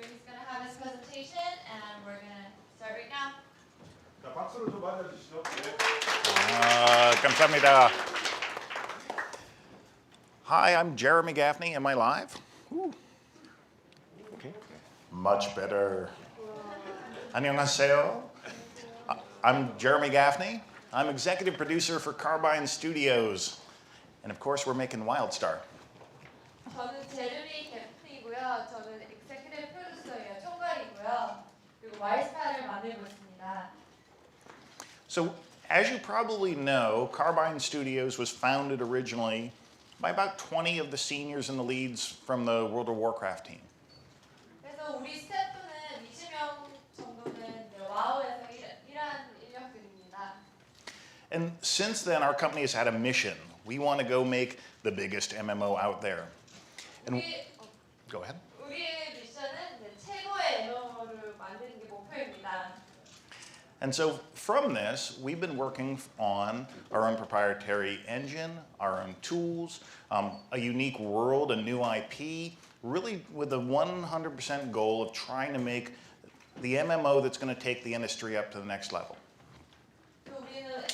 he's going to have his presentation, and we're going to start right now. 자, 박수로 좀 맞아주시죠. 네. 감사합니다. Hi, I'm Jeremy Gaffney. Am I live? Ooh. Okay. Much better. 안녕하세요. I'm Jeremy Gaffney. I'm executive producer for Carbine Studios. And of course, we're making WildStar. 저는 제르미 개프이고요. 저는 executive producer예요. 총괄이고요. 그리고 와일스타를 만들고 있습니다. So, as you probably know, Carbine Studios was founded originally by about 20 of the seniors and the leads from the World of Warcraft team. 그래서 우리 스태프는 20명 정도는 와우에서 일한 인력들입니다. And since then, our company has had a mission. We want to go make the biggest MMO out there. And go ahead. 우리의 미션은 최고의 MMO를 만드는 게 목표입니다. And so from this, we've been working on our own proprietary engine, our own tools, a unique world, a new IP, really with a 100% goal of trying to make the MMO that's going to take the industry up to the next level. 우리는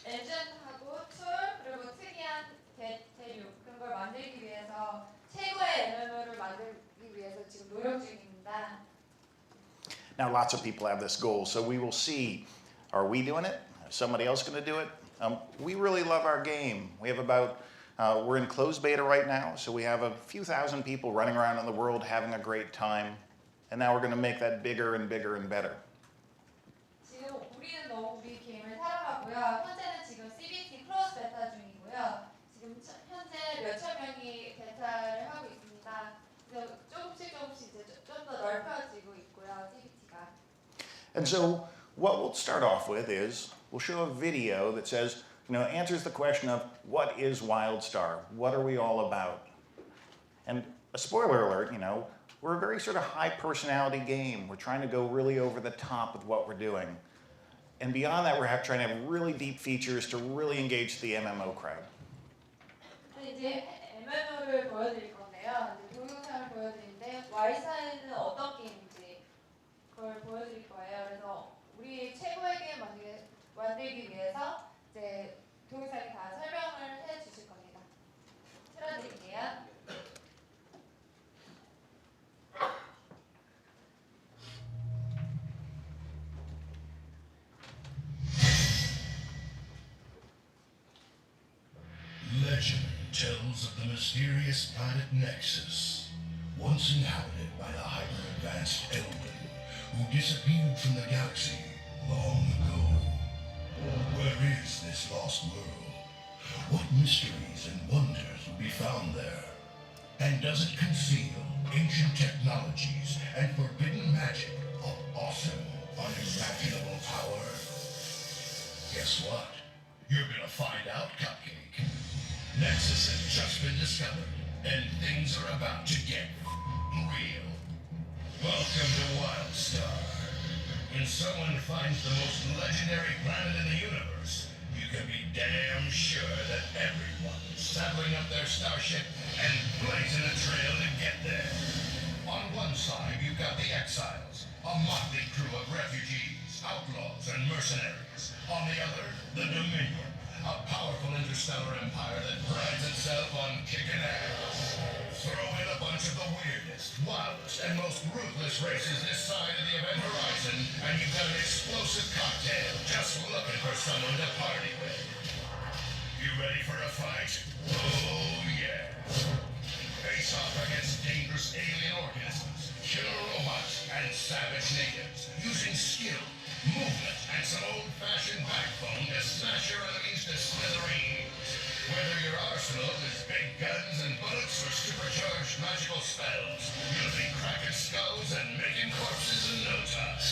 엔진하고 툴 그리고 특이한 대륙 그런 걸 만들기 위해서 최고의 MMO를 만들기 위해서 지금 노력 중입니다. Now, lots of people have this goal, so we will see, are we doing it? Is somebody else going to do it? We really love our game. We have we're in closed beta right now, so we have a few thousand people running around in the world having a great time, and now we're going to make that bigger and bigger and better. 지금 우리는 너무 우리 게임을 사랑하고요. 현재는 지금 CBT 클로즈 베타 중이고요. 지금 현재 몇천 명이 베타를 하고 있습니다. 그래서 조금씩 이제 좀 더 넓혀지고 있고요. CBT가. And so what we'll start off with is we'll show a video that says, answers the question of what is WildStar? What are we all about? And a spoiler alert, we're a very sort of high personality game. We're trying to go really over the top with what we're doing. And beyond that, we're trying to have really deep features to really engage the MMO crowd. 이제 MMO를 보여드릴 건데요. 이제 동영상을 보여드리는데 와일스타는 어떤 게임인지 그걸 보여드릴 거예요. 그래서 우리 최고의 게임 만들기 위해서 이제 동영상이 다 설명을 해주실 겁니다. 틀어드릴게요. Legend tells of the mysterious planet Nexus, once inhabited by the hyper-advanced Elven, who disappeared from the galaxy long ago. Where is this lost world? What mysteries and wonders will be found there? And does it conceal ancient technologies and forbidden magic of awesome, unimaginable power? Guess what? You're gonna find out, Cupcake. Nexus has just been discovered, and things are about to get real. Welcome to WildStar. When someone finds the most legendary planet in the universe, you can be damn sure that everyone's saddling up their starship and blazing a trail to get there. On one side, you've got the Exiles, a motley crew of refugees, outlaws, and mercenaries. On the other, the Dominion, a powerful interstellar empire that prides itself on kicking ass. Throw in a bunch of the weirdest, wildest, and most ruthless races this side of the event horizon, and you've got an explosive cocktail just looking for someone to party with. You ready for a fight? Oh yeah. Face off against dangerous alien organisms, killer robots, and savage natives, using skill, movement, and some old-fashioned backbone to smash your enemies to smithereens. Whether your arsenal is big guns and bullets or supercharged magical spells, you'll be cracking skulls and making corpses in no time.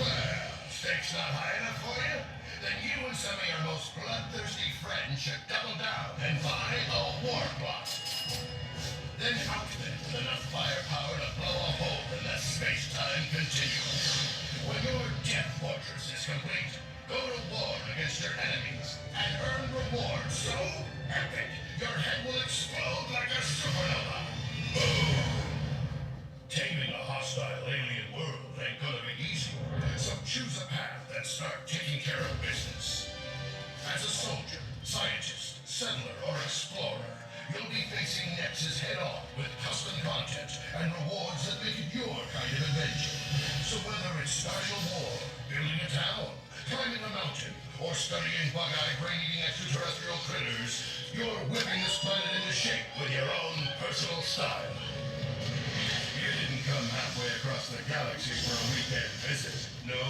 Well, stakes not high enough for you? Then you and some of your most bloodthirsty friends should double down and buy a war plot. Then outfit with enough firepower to blow a hole in the space-time continuum. When your death fortress is complete, go to war against your enemies and earn rewards so epic your head will explode like a supernova. Boom! Taming a hostile facing Nexus head-on with custom content and rewards that make it your kind of adventure. So whether it's starting a war, building a town, climbing a mountain, or studying bug-eyed brain-eating extraterrestrial critters, you're whipping this planet into shape with your own personal style. You didn't come halfway across the galaxy for a weekend visit, no.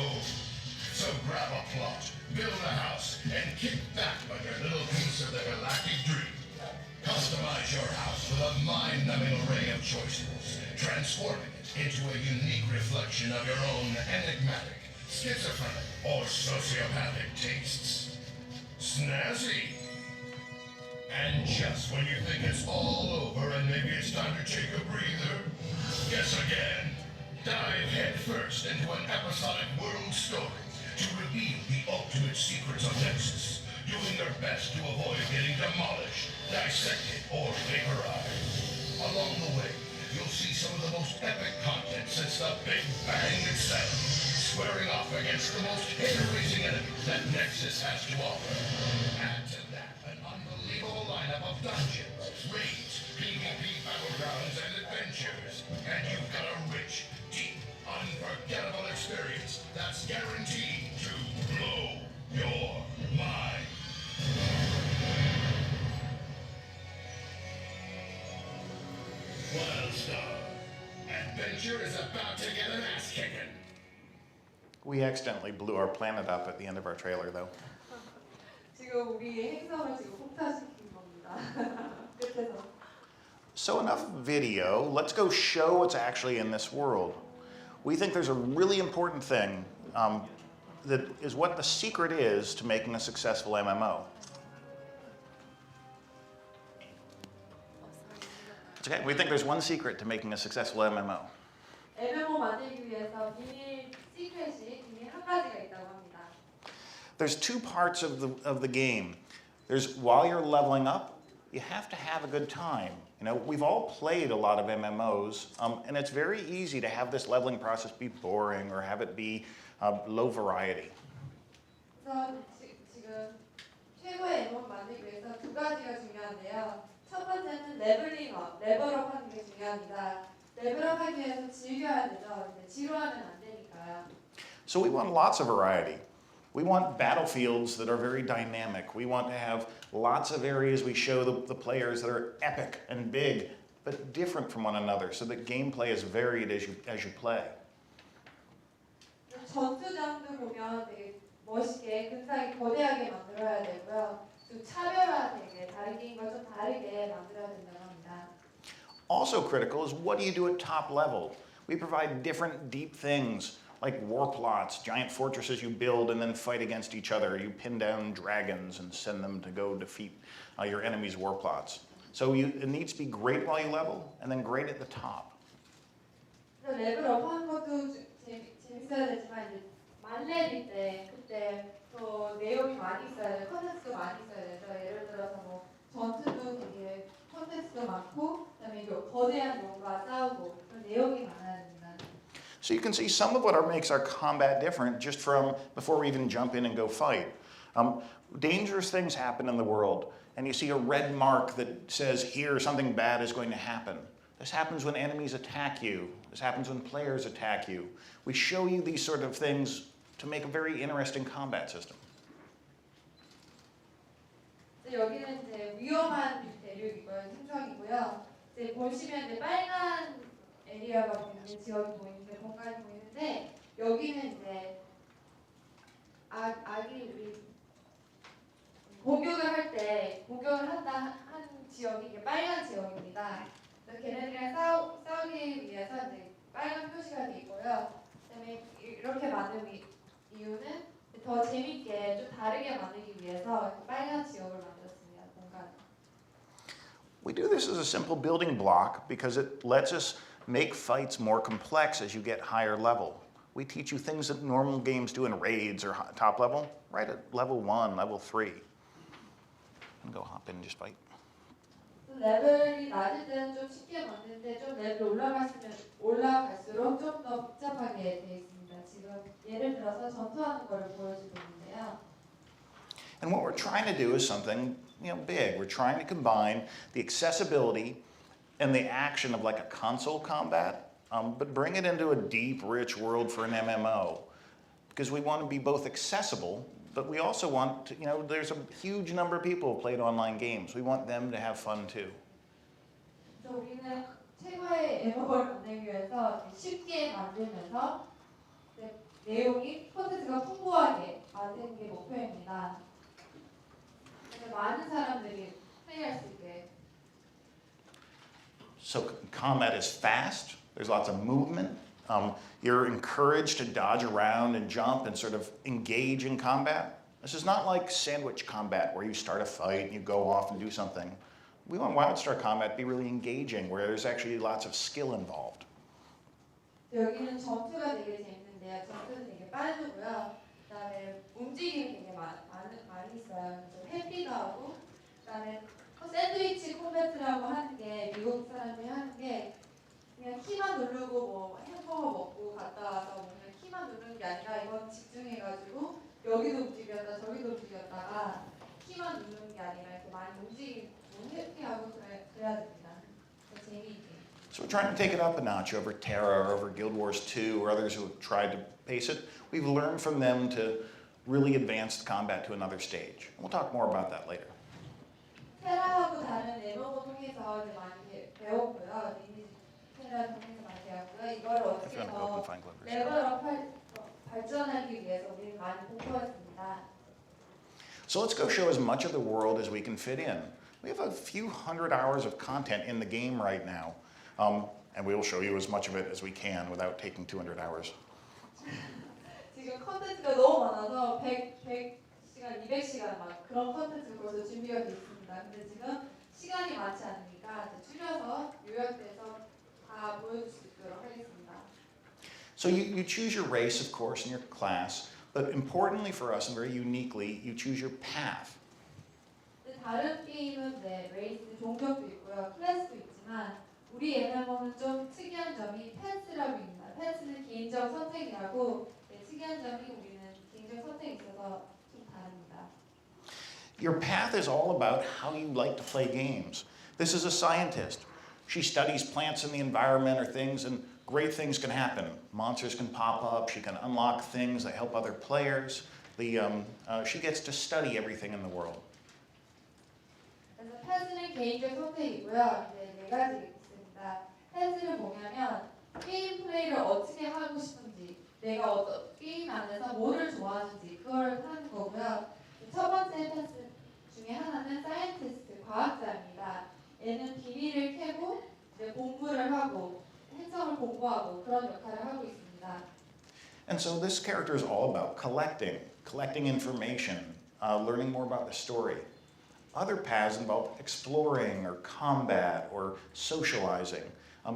So grab a plot, build a house, and kick back on your little piece of the galactic dream. Customize your house with a mind-numbing array of choices, transforming it into a unique reflection of your own enigmatic, schizophrenic, or sociopathic tastes. Snazzy! And just when you think it's all over and maybe it's time to take a breather, guess again. Dive headfirst into an episodic world story to reveal the ultimate secrets of Nexus, doing their best to avoid getting demolished, dissected, or vaporized. Along the way, you'll see some of the most epic content since the Big Bang itself, squaring off against the most hair-raising enemies that Nexus has to offer. Add to that an unbelievable lineup of dungeons, raids, PvP battlegrounds, and adventures, and you've got a rich, deep, unforgettable experience that's guaranteed to blow your mind. Wildstar. Adventure is about to get an ass kicking. We accidentally blew our planet up at the end of our trailer, though. 지금 우리 행성을 지금 폭파시킨 겁니다. 끝에서. So enough video, let's go show what's actually in this world. We think there's a really important thing that is what the secret is to making a successful MMO. It's okay, we think there's one secret to making a successful MMO. MMO 만들기 위해서 비밀 비밀 한 가지가 있다고 합니다. There's two parts of the game. There's while you're leveling up, you have to have a good time. You know, we've all played a lot of MMOs, and it's very easy to have this leveling process be boring or have it be low variety. 그래서 지금 최고의 MMO 만들기 위해서 두 가지가 중요한데요. 첫 번째는 레벨링업, 레벨업 하는 게 중요합니다. 레벨업 하기 위해서 즐겨야 되죠. 근데 지루하면 안 되니까요. So we want lots of variety. We want battlefields that are very dynamic. We want to have lots of areas we show the players that are epic and big, but different from one another, so that gameplay is varied as you play. 전투장도 보면 되게 멋있게 근사하게 거대하게 만들어야 되고요. 또 차별화되게 다른 게임과 좀 다르게 만들어야 된다고 합니다. Also critical is what do you do at top level? We provide different deep things like war plots, giant fortresses you build and then fight against each other. You pin down dragons and send them to go defeat your enemy's war plots. So it needs to be great while you level and then great at the top. 그래서 레벨업 하는 것도 재밌어야 되지만 이제 만렙일 때 그때 또 내용이 많이 있어야 돼요. 컨텐츠도 많이 있어야 되죠. 예를 들어서 뭐 전투도 되게 컨텐츠도 많고 그다음에 이거 거대한 놈과 싸우고 그런 내용이 많아야 됩니다. So you can see some of what makes our combat different just from before we even jump in and go fight. Dangerous things happen in the world, and you see a red mark that says here something bad is going to happen. This happens when enemies attack you. This happens when players attack you. We show you these sort of things to make a very interesting combat system. 여기는 이제 위험한 대륙이고요, 행성이고요. 이제 보시면 이제 빨간 에리아가 보이는데 지역이 보이는데 공간이 보이는데 여기는 이제 아기들이 공격을 할 때 공격을 한 지역이 이게 빨간 지역입니다. 그래서 걔네들이랑 싸우기 위해서 이제 빨간 표시가 돼 있고요. 그다음에 이렇게 만든 이유는 더 재밌게 좀 다르게 만들기 위해서 빨간 지역을 만들었습니다. 공간. We do this as a simple building block because it lets us make fights more complex as you get higher level. We teach you things that normal games do in raids or top level, right at level 1, level 3. And go hop in and just fight. 레벨이 낮을 때는 좀 쉽게 만드는데 좀 레벨 올라갈수록 좀 더 복잡하게 되어 있습니다. 지금 예를 들어서 전투하는 걸 보여주고 있는데요. And what we're trying to do is something big. We're trying to combine the accessibility and the action of like a console combat, but bring it into a deep, rich world for an MMO. Because we want to be both accessible, but we also want to, there's a huge number of people who played online games. We want them to have fun too. 그래서 우리는 최고의 MMO를 만들기 위해서 쉽게 만들면서 내용이 콘텐츠가 풍부하게 만드는 게 목표입니다. 그래서 많은 사람들이 플레이할 수 있게. So combat is fast. There's lots of movement. You're encouraged to dodge around and jump and sort of engage in combat. This is not like sandwich combat where you start a fight and you go off and do something. We want WildStar combat to be really engaging, where there's actually lots of skill involved. 여기는 전투가 되게 재밌는데요. 전투는 되게 빠르고요. 그다음에 움직임이 되게 많이 있어요. 좀 회피도 하고, 그다음에 샌드위치 콤배트라고 하는 게 미국 사람들이 하는 게 그냥 키만 누르고 뭐 햄버거 먹고 갔다 와서 그냥 키만 누르는 게 아니라 이건 집중해가지고 여기도 움직였다 저기도 움직였다가 키만 누르는 게 아니라 이렇게 많이 움직이고 회피하고 그래야 됩니다. 재미있게. So we're trying to take it up a notch over Terra or over Guild Wars 2 or others who have tried to pace it. We've learned from them to really advance the combat to another stage. We'll talk more about that later. 테라하고 다른 MMO 통해서 이제 많이 배웠고요. 이미 테라 통해서 많이 배웠고요. 이걸 어떻게 If you want to open, 더 find Clovers. 레벨업 발전하기 위해서 우리 많이 공부했습니다. So let's go show as much of the world as we can fit in. We have a few hundred hours of content in the game right now, and we will show you as much of it as we can without taking 200 hours. 지금 컨텐츠가 너무 많아서 100시간, 200시간 막 그런 컨텐츠가 벌써 준비가 돼 있습니다. 근데 지금 시간이 많지 않으니까 이제 줄여서 요약돼서 다 보여줄 수 있도록 하겠습니다. So you choose your race, of course, in your class, but importantly for us and very uniquely, you choose your path. 근데 다른 게임은 레이스 종족도 있고요, 클래스도 있지만 우리 MMO는 좀 특이한 점이 패스라고 있습니다. 패스는 개인적 선택이라고 특이한 점이 우리는 개인적 선택이 있어서 좀 다릅니다. Your path is all about how you like to play games. This is a scientist. She studies plants in the environment or things, and great things can happen. Monsters can pop up. She can unlock things that help other players. She gets to study everything in the world. 그래서 패스는 개인적 선택이고요. 이제 네 가지 있습니다. 패스는 뭐냐면 게임 플레이를 어떻게 하고 싶은지, 내가 어떤 게임 안에서 뭐를 좋아하는지 그걸 하는 거고요. 첫 번째 패스 중에 하나는 사이언티스트, 과학자입니다. 얘는 비밀을 캐고 이제 공부를 하고 행성을 공부하고 그런 역할을 하고 있습니다. And so this character is all about collecting information, learning more about the story. Other paths involve exploring or combat or socializing.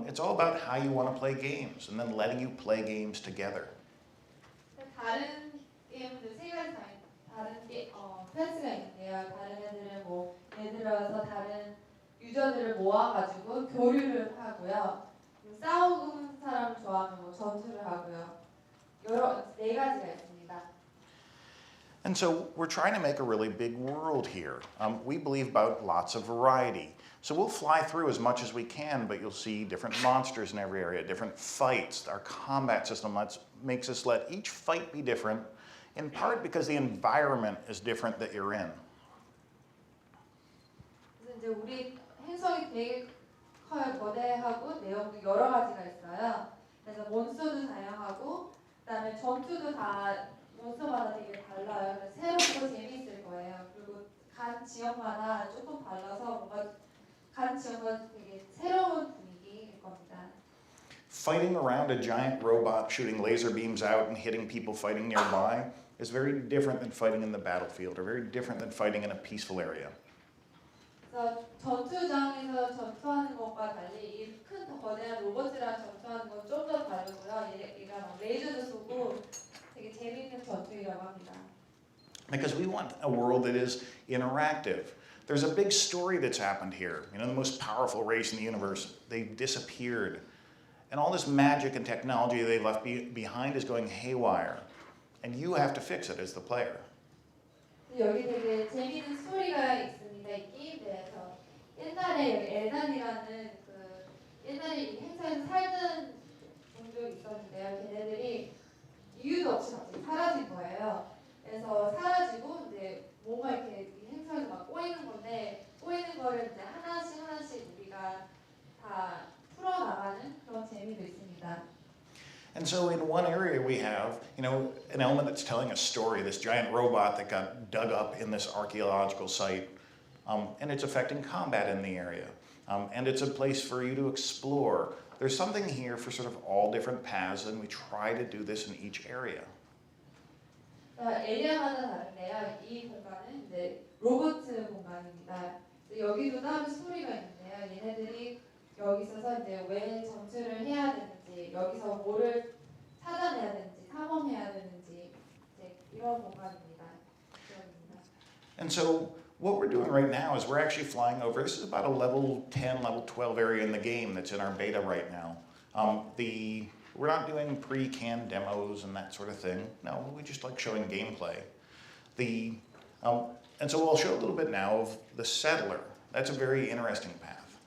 It's all about how you want to play games and then letting you play games together. 다른 게임들 세 가지 다른 패스가 있는데요. 다른 애들은 뭐 예를 들어서 다른 유저들을 모아가지고 교류를 하고요. 싸우는 사람을 좋아하면 뭐 전투를 하고요. 여러 네 가지가 있습니다. And so we're trying to make a really big world here. We believe about lots of variety. So we'll fly through as much as we can, but you'll see different monsters in every area, different fights. Our combat system makes us let each fight be different, in part because the environment is different that you're in. 그래서 이제 우리 행성이 되게 커요. 거대하고 내용도 여러 가지가 있어요. 그래서 몬스터도 다양하고, 그다음에 전투도 다 몬스터마다 되게 달라요. 그래서 새롭고 재미있을 거예요. 그리고 간 지역마다 조금 달라서 뭔가 간 지역마다 되게 새로운 분위기일 겁니다. Fighting around a giant robot shooting laser beams out and hitting people fighting nearby is very different than fighting in the battlefield, or very different than fighting in a peaceful area. 그래서 전투장에서 전투하는 것과 달리 이 큰 거대한 로봇이랑 전투하는 건 좀 더 다르고요. 얘가 막 레이저도 쏘고 되게 재미있는 전투이라고 합니다. Because we want a world that is interactive. There's a big story that's happened here. You know, the most powerful race in the universe, they disappeared. And all this magic and technology they left behind is going haywire. And you have to fix it as the player. 여기 되게 재미있는 스토리가 있습니다. 있습니다. 이 게임 대회에서 옛날에 여기 엘단이라는 그 옛날에 이 행사에서 살던 종족이 있었는데요. 걔네들이 이유도 없이 갑자기 사라진 거예요. 그래서 사라지고 이제 뭔가 이렇게 이 행사에서 막 꼬이는 건데 꼬이는 거를 이제 하나씩 하나씩 우리가 다 풀어나가는 그런 재미도 있습니다. And so in one area we have, an element that's telling a story, this giant robot that got dug up in this archaeological site, and it's affecting combat in the area. And it's a place for you to explore. There's something here for sort of all different paths, and we try to do this in each area. 에리아마다 다른데요. 이 공간은 이제 로봇 공간입니다. 여기도 따로 스토리가 있는데요. 얘네들이 여기 있어서 이제 왜 전투를 해야 되는지, 여기서 뭐를 찾아내야 되는지, 탐험해야 되는지 이제 이런 공간입니다. And so what we're doing right now is we're actually flying over. This is about a level 10, level 12 area in the game that's in our beta right now. We're not doing pre-canned demos and that sort of thing. No, we just like showing gameplay. And so we'll show a little bit now of the Settler. That's a very interesting path.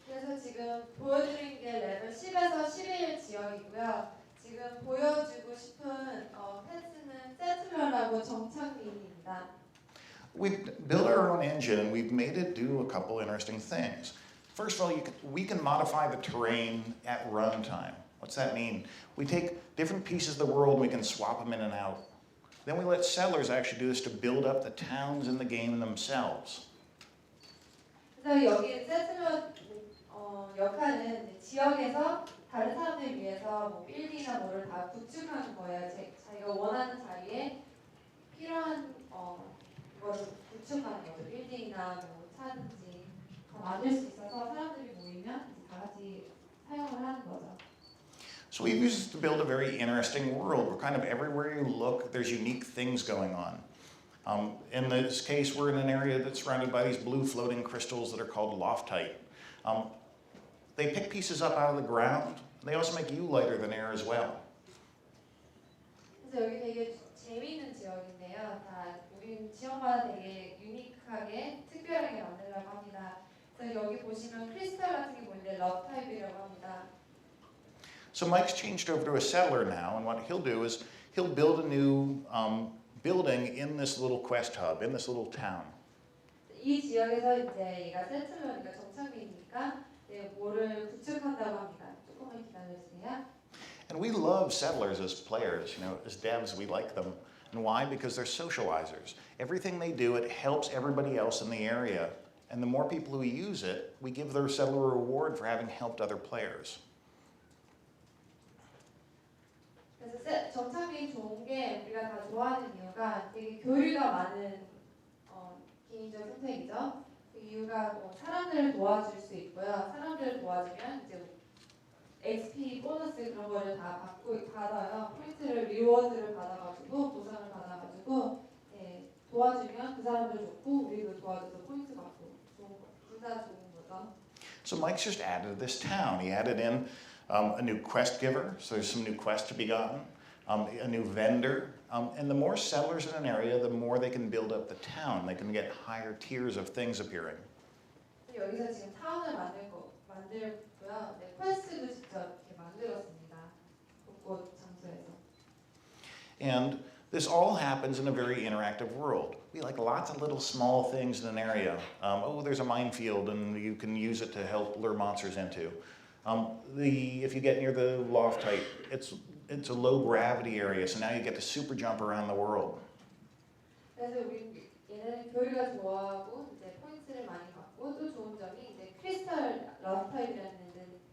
그래서 지금 보여드린 게 레벨 10에서 11 지역이고요. 지금 보여주고 싶은 패스는 세틀러라고 정착민입니다. We've built our own engine and we've made it do a couple interesting things. First of all, we can modify the terrain at runtime. What's that mean? We take different pieces of the world and we can swap them in and out. Then we let settlers actually do this to build up the towns in the game themselves. 그래서 여기 세틀러 역할은 지역에서 다른 사람들 위해서 뭐 빌딩이나 뭐를 다 구축하는 거예요. 자기가 원하는 자리에 필요한 거를 구축하는 거죠. 빌딩이나 뭐 차든지 만들 수 있어서 사람들이 모이면 다 같이 사용을 하는 거죠. So we've used this to build a very interesting world. We're kind of everywhere you look, there's unique things going on. In this case, we're in an area that's surrounded by these blue floating crystals that are called loftite. They pick pieces up out of the ground. They also make you lighter than air as well. 그래서 여기 되게 재미있는 지역인데요. 다 우리 지역마다 되게 유니크하게 특별하게 만들려고 합니다. 그래서 여기 보시면 크리스탈 같은 게 보이는데 러브 타입이라고 합니다. So Mike's changed over to a settler now, and what he'll do is he'll build a new building in this little quest hub, in this little town. 이 지역에서 이제 얘가 세틀러니까 정착민이니까 뭐를 구축한다고 합니다. 조금만 기다려주세요. And we love settlers as players, as devs, we like them. And why? Because they're socializers. Everything they do, it helps everybody else in the area. And the more people who use it, we give their settler a reward for having helped other players. 그래서 정착민이 좋은 게 우리가 다 좋아하는 이유가 되게 교류가 많은 개인적 선택이죠. 그 이유가 사람들을 도와줄 수 있고요. 사람들을 도와주면 이제 XP 보너스 그런 거를 다 받아요. 포인트를 리워드를 받아가지고 보상을 받아가지고 도와주면 그 사람들 좋고 우리도 도와줘서 포인트 받고 둘 다 좋은 거죠. So Mike's just added this town. He added in a new quest giver, so there's some new quests to be gotten, a new vendor, and the more settlers in an area, the more they can build up the town. They can get higher tiers of things appearing. 여기서 지금 타운을 만들고요. 퀘스트도 직접 이렇게 만들었습니다. 곳곳 장소에서. And this all happens in a very interactive world. We like lots of little small things in an area. There's a minefield and you can use it to help lure monsters into. If you get near the loftite, it's a low gravity area, so now you get to super jump around the world. 그래서 우리 얘네는 교류가 좋아하고 이제 포인트를 많이 받고 또 좋은 점이 이제 크리스탈 러브타입이라는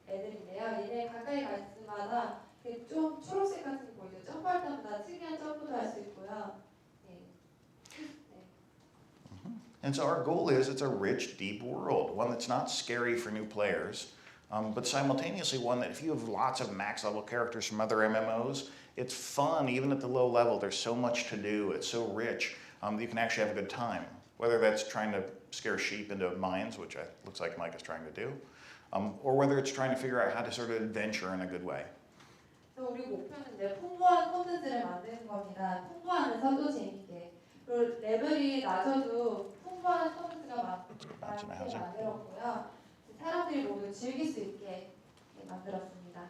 애들인데요. 얘네 가까이 갈 때마다 좀 초록색 같은 게 보이죠. 점프할 때마다 특이한 점프도 할 수 있고요. And so our goal is it's a rich, deep world, one that's not scary for new players, but simultaneously one that if you have lots of max level characters from other MMOs, it's fun even at the low level. There's so much to do. It's so rich that you can actually have a good time. Whether that's trying to scare sheep into mines, which looks like Mike is trying to do, or whether it's trying to figure out how to sort of adventure in a good way. 우리 목표는 이제 풍부한 콘텐츠를 만드는 겁니다. 풍부하면서도 재밌게. 그리고 레벨이 낮아도 풍부한 서비스가 That's 많게 amazing. 만들었고요. 사람들이 모두 즐길 수 있게 만들었습니다.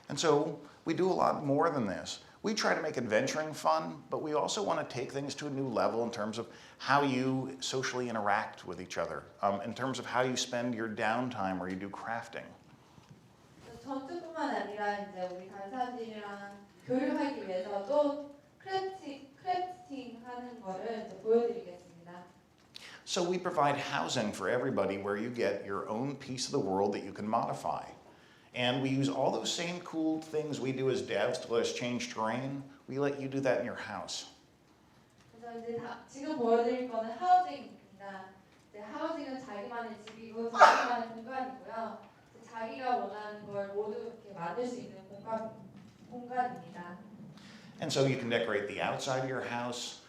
And so we do a lot more than this. We try to make adventuring fun, but we also want to take things to a new level in terms of how you socially interact with each other, in terms of how you spend your downtime or you do crafting. 전투뿐만 아니라 이제 우리 다른 사람들이랑 교류하기 위해서 또 크래프팅 하는 거를 이제 보여드리겠습니다. So we provide housing for everybody where you get your own piece of the world that you can modify. And we use all those same cool things we do as devs to let us change terrain. We let you do that in your house. 그래서 이제 지금 보여드릴 거는 하우징입니다. 이제 하우징은 자기만의 집이고 자기만의 공간이고요. 자기가 원하는 걸 모두 이렇게 만들 수 있는 공간입니다. And so you can decorate the outside of your house.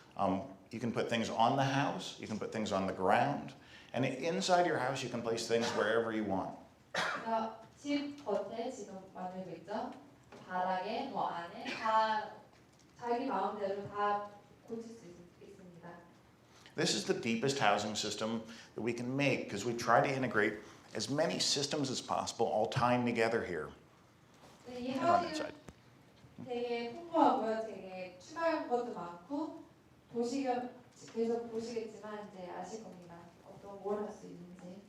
You can put things on the house. You can put things on the ground. And inside your house, you can place things wherever you want. 그러니까 집 겉에 지금 만들고 있죠. 바닥에, 뭐 안에 다 자기 마음대로 다 고칠 수 있습니다. This is the deepest housing system that we can make because we try to integrate as many systems as possible all tying together here. 이 And on that 하우징은 side. 되게 풍부하고요. 되게 추가할 것도 많고 계속 보시겠지만 이제 아실 겁니다. 어떤 뭘 할 수 있는지.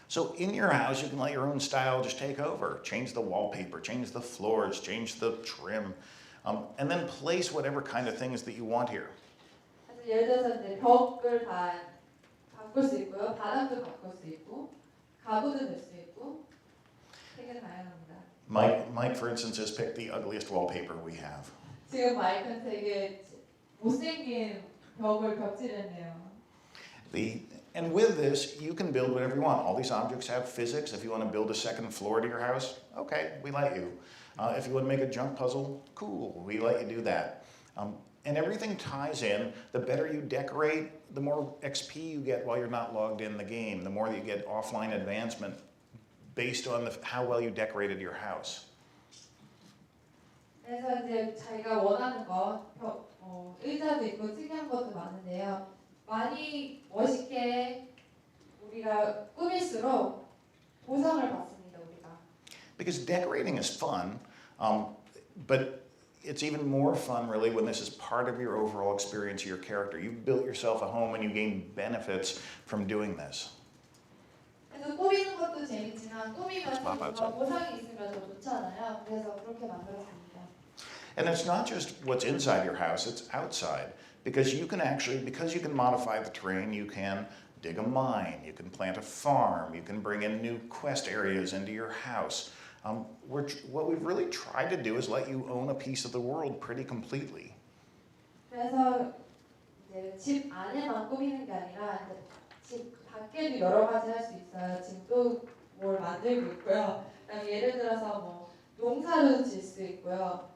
So in your house, you can let your own style just take over. Change the wallpaper, change the floors, change the trim, and then place whatever kind of things that you want here. 그래서 예를 들어서 이제 벽을 다 바꿀 수 있고요. 바닥도 바꿀 수 있고 가구도 낼 수 있고 되게 다양합니다. Mike, for instance, has picked the ugliest wallpaper we have. 지금 마이크는 되게 못생긴 벽질했네요. And with this, you can build whatever you want. All these objects have physics. If you want to build a second floor to your house, okay, we let you. If you want to make a junk puzzle, cool, we let you do that. And everything ties in. The better you decorate, the more XP you get while you're not logged in the game. The more that you get offline advancement based on how well you decorated your house. 그래서 이제 자기가 원하는 의자도 있고 특이한 것도 많은데요. 많이 멋있게 우리가 꾸밀수록 보상을 받습니다, 우리가. Because decorating is fun, but it's even more fun really when this is part of your overall experience of your character. You've built yourself a home and you gain benefits from doing this. 그래서 꾸미는 것도 재밌지만 꾸미면서 뭔가 보상이 있으면 더 좋잖아요. 그래서 그렇게 만들었습니다. And it's not just what's inside your house, it's outside. Because you can modify the terrain, you can dig a mine, you can plant a farm, you can bring in new quest areas into your house. What we've really tried to do is let you own a piece of the world pretty completely. 그래서 이제 집 안에만 꾸미는 게 아니라 집 밖에도 여러 가지 할 수 있어요. 지금 또 뭘 만들고 있고요. 예를 들어서 뭐 농사도 질 수 있고요.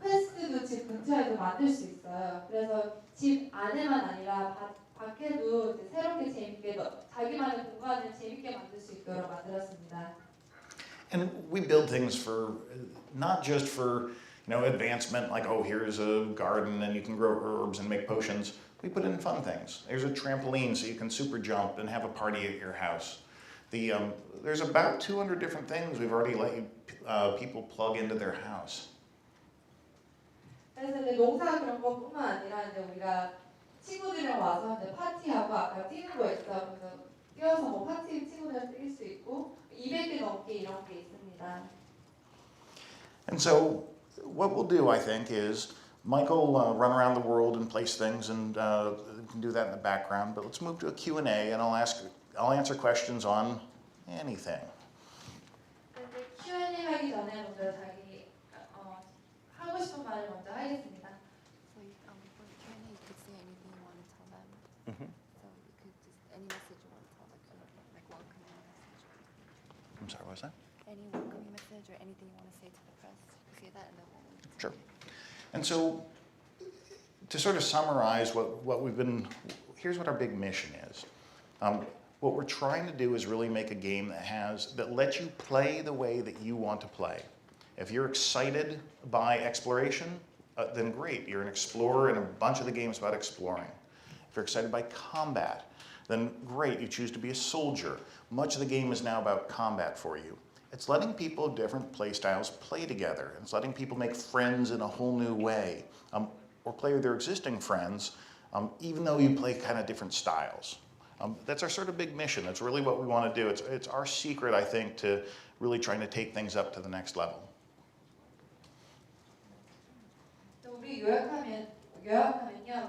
퀘스트도 집 근처에도 만들 수 있어요. 그래서 집 안에만 아니라 밖에도 이제 새롭게 재밌게 자기만의 공간을 재밌게 만들 수 있도록 만들었습니다. And we build things not just for advancement, like, oh, here's a garden and you can grow herbs and make potions. We put in fun things. There's a trampoline so you can super jump and have a party at your house. There's about 200 different things we've already let people plug into their house. 그래서 이제 농사 그런 것뿐만 아니라 이제 우리가 친구들이랑 와서 이제 파티하고 아까 뛰는 거 있어. 그래서 뛰어서 뭐 파티 친구들이랑 뛸 수 있고 200개 넘게 이런 게 있습니다. And so what we'll do, I think, is Michael run around the world and place things, and we can do that in the background. But let's move to a Q&A, and I'll answer questions on anything. 근데 Q&A 하기 전에 먼저 자기 하고 싶은 말을 먼저 하겠습니다. So for Q&A, you could say anything you want to tell them. Mhm. So you could just any message you want to tell, like welcoming message. I'm sorry, what was that? Any welcoming message or anything you want to say to the press. You say that, and then we'll. Sure. And so to sort of summarize here's what our big mission is. What we're trying to do is really make a game that lets you play the way that you want to play. If you're excited by exploration, then great. You're an explorer, and a bunch of the game's about exploring. If you're excited by combat, then great, you choose to be a soldier. Much of the game is now about combat for you. It's letting people of different play styles play together. It's letting people make friends in a whole new way, or play with their existing friends, even though you play kind of different styles. That's our sort of big mission. That's really what we want to do. It's our secret, I think, to really trying to take things up to the next level. 또 우리 요약하면요,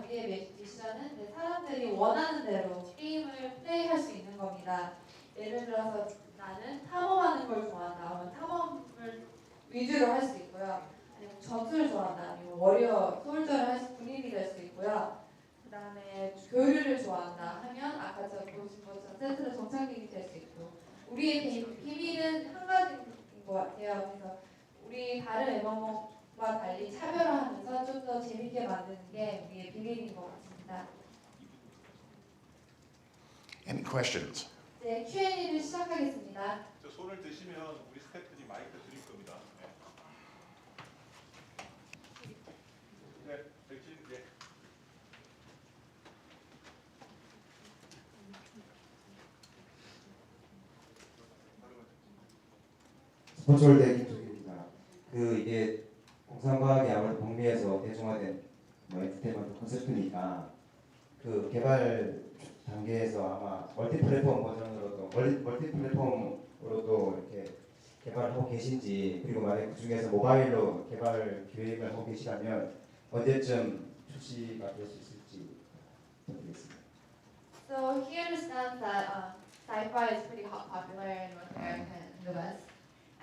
우리의 미션은 이제 사람들이 원하는 대로 게임을 플레이할 수 있는 겁니다. 예를 들어서 나는 탐험하는 걸 좋아한다. 그러면 탐험을 위주로 할 수 있고요. 아니면 전투를 좋아한다. 아니면 워리어, 솔저를 할 수, 군인이 될 수 있고요. 그 다음에 교류를 좋아한다 하면 아까 저 보신 것처럼 센트럴 정착민이 될 수 있고, 우리의 비밀은 한 가지인 것 같아요. 그래서 우리 다른 MMO와 달리 차별화하면서 좀 더 재밌게 만드는 게 우리의 비밀인 것 같습니다. Any questions? 이제 Q&A를 시작하겠습니다. 저 손을 드시면 우리 스태프들이 마이크 드릴 겁니다. 네, 백진, 네. 스포츠월드 김종규입니다. 이게 공상과학이 아무래도 북미에서 대중화된 엔터테인먼트 콘셉트니까 개발 단계에서 아마 멀티플랫폼 버전으로도 멀티플랫폼으로도 이렇게 개발을 하고 계신지, 그리고 만약 그 중에서 모바일로 개발 계획을 하고 계시다면 언제쯤 출시가 될 수 있을지 부탁드리겠습니다. So he understands that sci-fi is pretty popular in North America and the West.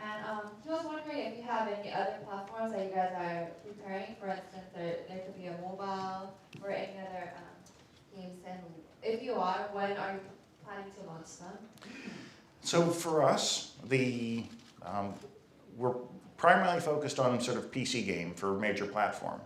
And he was wondering if you have any other platforms that you guys are preparing. For instance, there could be a mobile or any other games. And if you are, when are you planning to launch them? So for us, we're primarily focused on sort of PC game for major platform.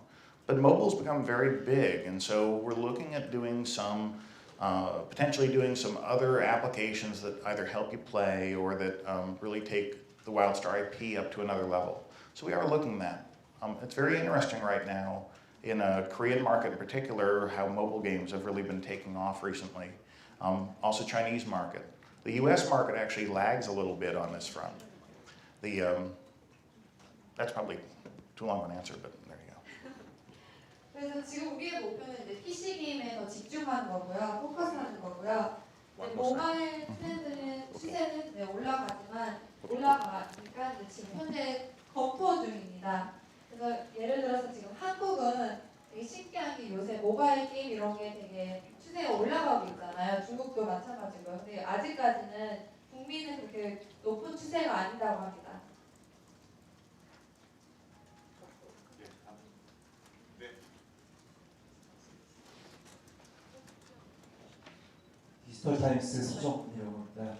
But mobile's become very big, and so we're looking at doing some, potentially doing some other applications that either help you play or that really take the WildStar IP up to another level. So we are looking at that. It's very interesting right now in a Korean market in particular how mobile games have really been taking off recently. Also Chinese market. The US market actually lags a little bit on this front. That's probably too long of an answer, but there you go. 그래서 지금 우리의 목표는 이제 PC 게임에 더 집중하는 거고요, 포커스하는 거고요. 모바일 추세는 올라가니까 지금 현재 검토 중입니다. 그래서 예를 들어서 지금 한국은 되게 신기한 게 요새 모바일 게임 이런 게 되게 추세가 올라가고 있잖아요. 중국도 마찬가지고요. 근데 아직까지는 북미는 그렇게 높은 추세가 아니라고 합니다. 디지털타임스 서정훈이라고 합니다.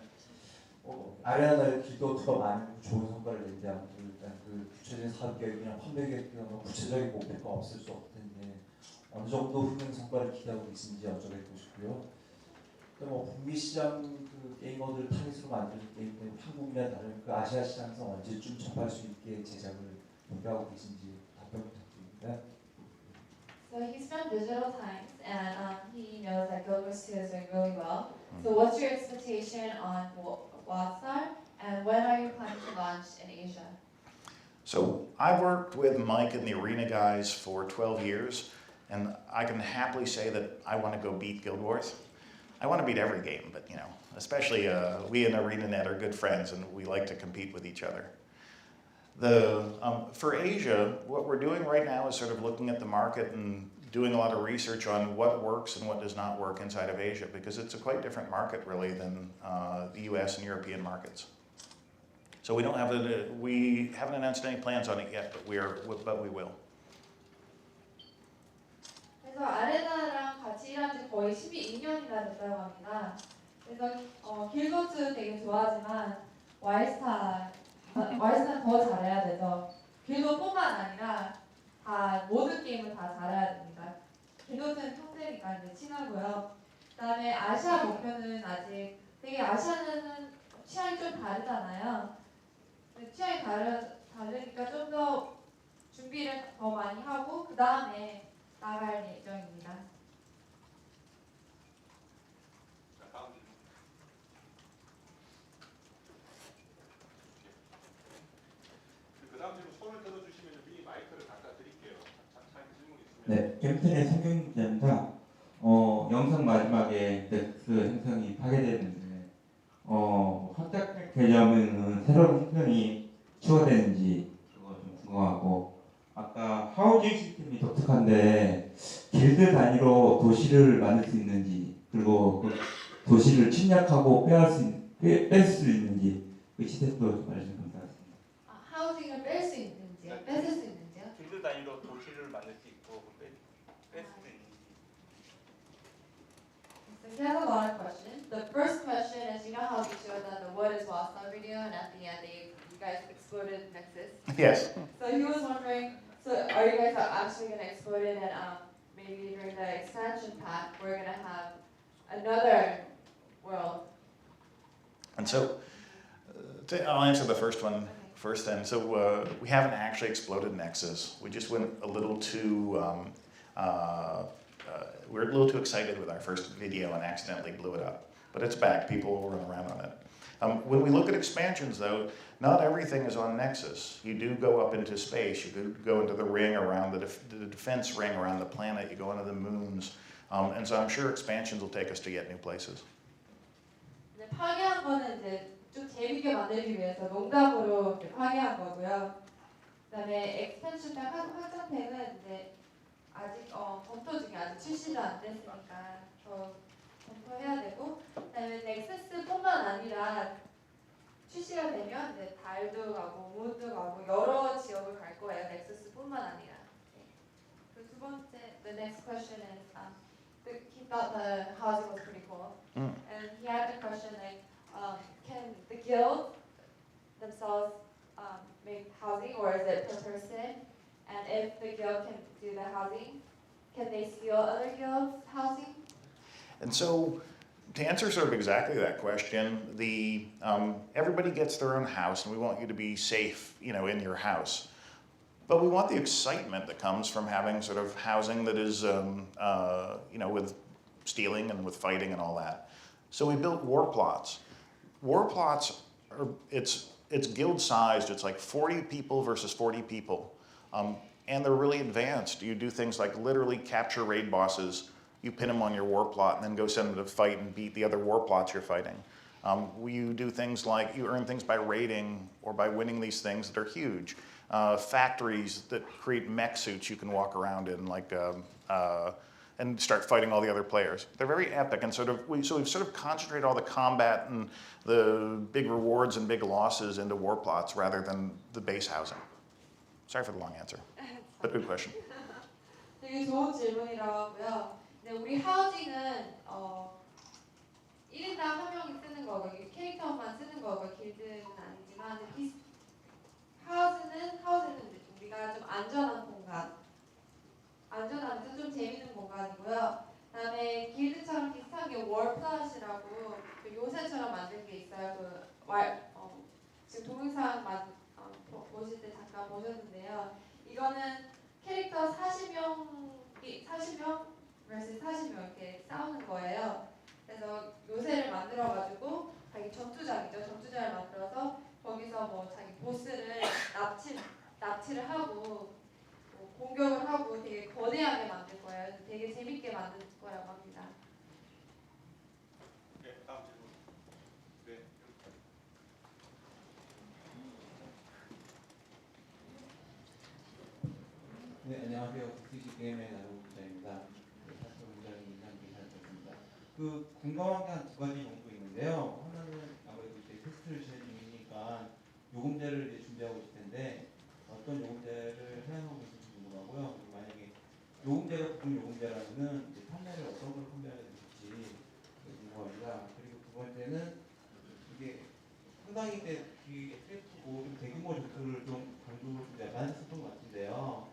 아레나의 길도 더 많은 좋은 성과를 낸데 아무튼 일단 구체적인 사업 계획이나 판매 계획이나 구체적인 목표가 없을 수 없을 텐데 어느 정도 훌륭한 성과를 기대하고 계신지 여쭤보고 싶고요. 북미 시장 게이머들을 타깃으로 만드는 게임 때문에 한국이나 다른 아시아 시장에서 언제쯤 접할 수 있게 제작을 목표하고 계신지 답변 부탁드립니다. So he's from Digital Times, and he knows that Guild Wars 2 is doing really well. So what's your expectation on WildStar, and when are you planning to launch in Asia? So I've worked with Mike and the Arena guys for 12 years, and I can happily say that I want to go beat Guild Wars. I want to beat every game, but especially we and ArenaNet are good friends, and we like to compete with each other. For Asia, what we're doing right now is sort of looking at the market and doing a lot of research on what works and what does not work inside of Asia, because it's a quite different market really than the US and European markets. So we haven't announced any plans on it yet, but we will. 그래서 아레나랑 같이 일한 지 거의 12년이나 됐다고 합니다. 그래서 길고츠 되게 좋아하지만 와일스타는 더 잘해야 돼서 길고뿐만 아니라 다 모든 게임을 다 잘해야 됩니다. 길고츠는 형제니까 이제 친하고요. 그다음에 아시아 목표는 아직 되게 아시아는 취향이 좀 다르잖아요. 취향이 다르니까 좀 더 준비를 더 많이 하고 그 다음에 나갈 예정입니다. 겜튼의 성경 기자입니다. 영상 마지막에 넥스 행성이 파괴됐는데 확장 되려면 새로운 행성이 추가되는지 그거 좀 궁금하고, 아까 하우징 시스템이 독특한데 길드 단위로 도시를 만들 수 있는지, 그리고 그 도시를 침략하고 뺄 수 있는지 그 시스템도 좀 알려주시면 감사하겠습니다. 아, 하우징을 뺄 수 있는지요? 뺏을 수 있는지요? 길드 단위로 도시를 만들 수 있고 뺄 수도 있는지. So he has a lot of questions. The first question is, you know how we showed that the what is Wildstyle video, and at the end you guys exploded Nexus. Yes. So he was wondering, so are you guys actually going to explode it, and maybe during the expansion pack we're going to have another world? And so, I'll answer the first one first then. So we haven't actually exploded Nexus. We just went a little too, we were a little too excited with our first video and accidentally blew it up. But it's back, people will run around on it. When we look at expansions though, not everything is on Nexus. You do go up into space, you could go into the ring around the defense ring around the planet, you go into the moons. And so I'm sure expansions will take us to yet new places. 네, 파괴한 거는 이제 좀 재밌게 만들기 위해서 농담으로 이제 파괴한 거고요. 그다음에 엑스펜션 팩 확장팩은 이제 아직 검토 중에 아직 출시도 안 됐으니까 더 검토해야 되고, 그다음에 넥서스뿐만 아니라 출시가 되면 이제 달도 가고 문도 가고 여러 지역을 갈 거예요. 넥서스뿐만 아니라. 네. 그 두 번째, the next question is, he thought the housing was pretty cool, and he had a question like, can the guild themselves make housing, or is it per person? And if the guild can do the housing, can they steal other guilds' housing? And so, to answer sort of exactly that question, everybody gets their own house, and we want you to be safe, in your house. But we want the excitement that comes from having sort of housing that is, with stealing and with fighting and all that. So we built war plots. War plots it's guild sized. It's like 40 people versus 40 people, and they're really advanced. You do things like literally capture raid bosses. You pin them on your war plot and then go send them to fight and beat the other war plots you're fighting. You do things like you earn things by raiding or by winning these things that are huge. Factories that create mech suits you can walk around in, and start fighting all the other players. They're very epic, and we've sort of concentrated all the combat and the big rewards and big losses into war plots rather than the base housing. Sorry for the long answer, but good question. 되게 좋은 질문이라고 하고요. 네, 우리 하우징은 1인당 한 명이 쓰는 거고, 캐릭터만 쓰는 거고, 길드는 아니지만 하우스는 우리가 좀 안전한 공간, 안전하면서 좀 재밌는 공간이고요. 그다음에 길드처럼 비슷한 게 월플랫이라고 요새처럼 만든 게 있어요. 지금 동영상 보실 때 잠깐 보셨는데요. 이거는 캐릭터 40명 vs 40명 이렇게 싸우는 거예요. 그래서 요새를 만들어가지고 자기 전투장을 만들어서 거기서 뭐 자기 보스를 납치를 하고 공격을 하고 되게 거대하게 만들 거예요. 되게 재밌게 만들 거라고 합니다. 네, 다음 질문. 네. 네, 안녕하세요. 국티시 게임의 나루 기자입니다. 사실 굉장히 인상 깊었습니다. 궁금한 게 한 두 가지 정도 있는데요. 하나는 아무래도 이제 테스트를 진행 중이니까 요금제를 이제 준비하고 있을 텐데 어떤 요금제를 사용하고 있을지 궁금하고요. 그리고 만약에 요금제가 국민 요금제라면은 이제 판매를 어떤 걸 판매하게 될지 궁금합니다. 그리고 두 번째는 이게 상당히 이제 SF고 좀 대규모 전투를 좀 강조를 좀 많이 했었던 것 같은데요.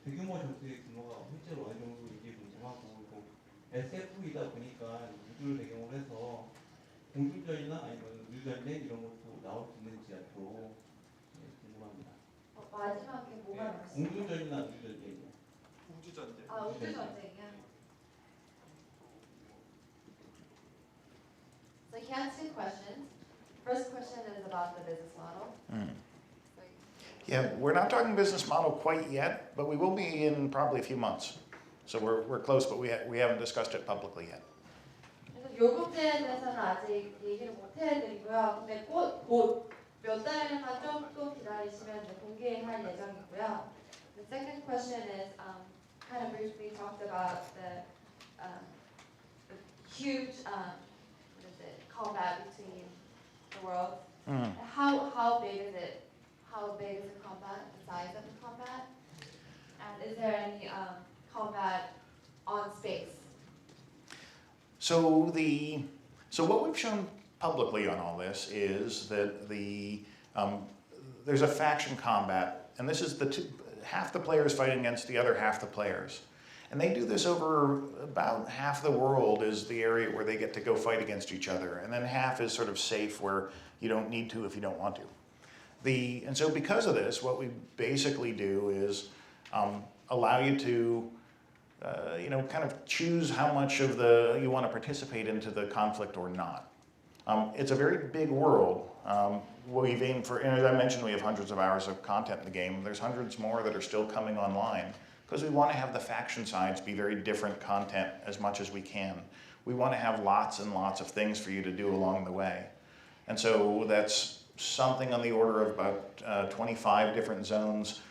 대규모 전투의 규모가 실제로 어느 정도인지 궁금하고, SF이다 보니까 우주를 배경으로 해서 공중전이나 아니면 우주전쟁 이런 것도 나올 수 있는지 앞으로 궁금합니다. 마지막에 뭐가 나왔어요? 공중전이나 우주전쟁이요. 우주전쟁. 우주전쟁이요? So he had two questions. First question is about the business model. Yeah, we're not talking business model quite yet, but we will be in probably a few months. So we're close, but we haven't discussed it publicly yet. 그래서 요금제에 대해서는 아직 얘기를 못 해드리고요. 근데 곧 몇 달만 좀 또 기다리시면 이제 공개할 예정이고요. The second question is kind of briefly talked about the huge what is it, combat between the worlds. How big is it? How big is the combat? The size of the combat? And is there any combat on space? So what we've shown publicly on all this is that there's a faction combat, and this is half the players fighting against the other half the players. And they do this over about half the world is the area where they get to go fight against each other. And then half is sort of safe where you don't need to if you don't want to. And so because of this, what we basically do is allow you to kind of choose how much of you want to participate into the conflict or not. It's a very big world. We've aimed for, and as I mentioned, we have hundreds of hours of content in the game. There's hundreds more that are still coming online because we want to have the faction sides be very different content as much as we can. We want to have lots and lots of things for you to do along the way. And so that's something on the order of about 25 different zones.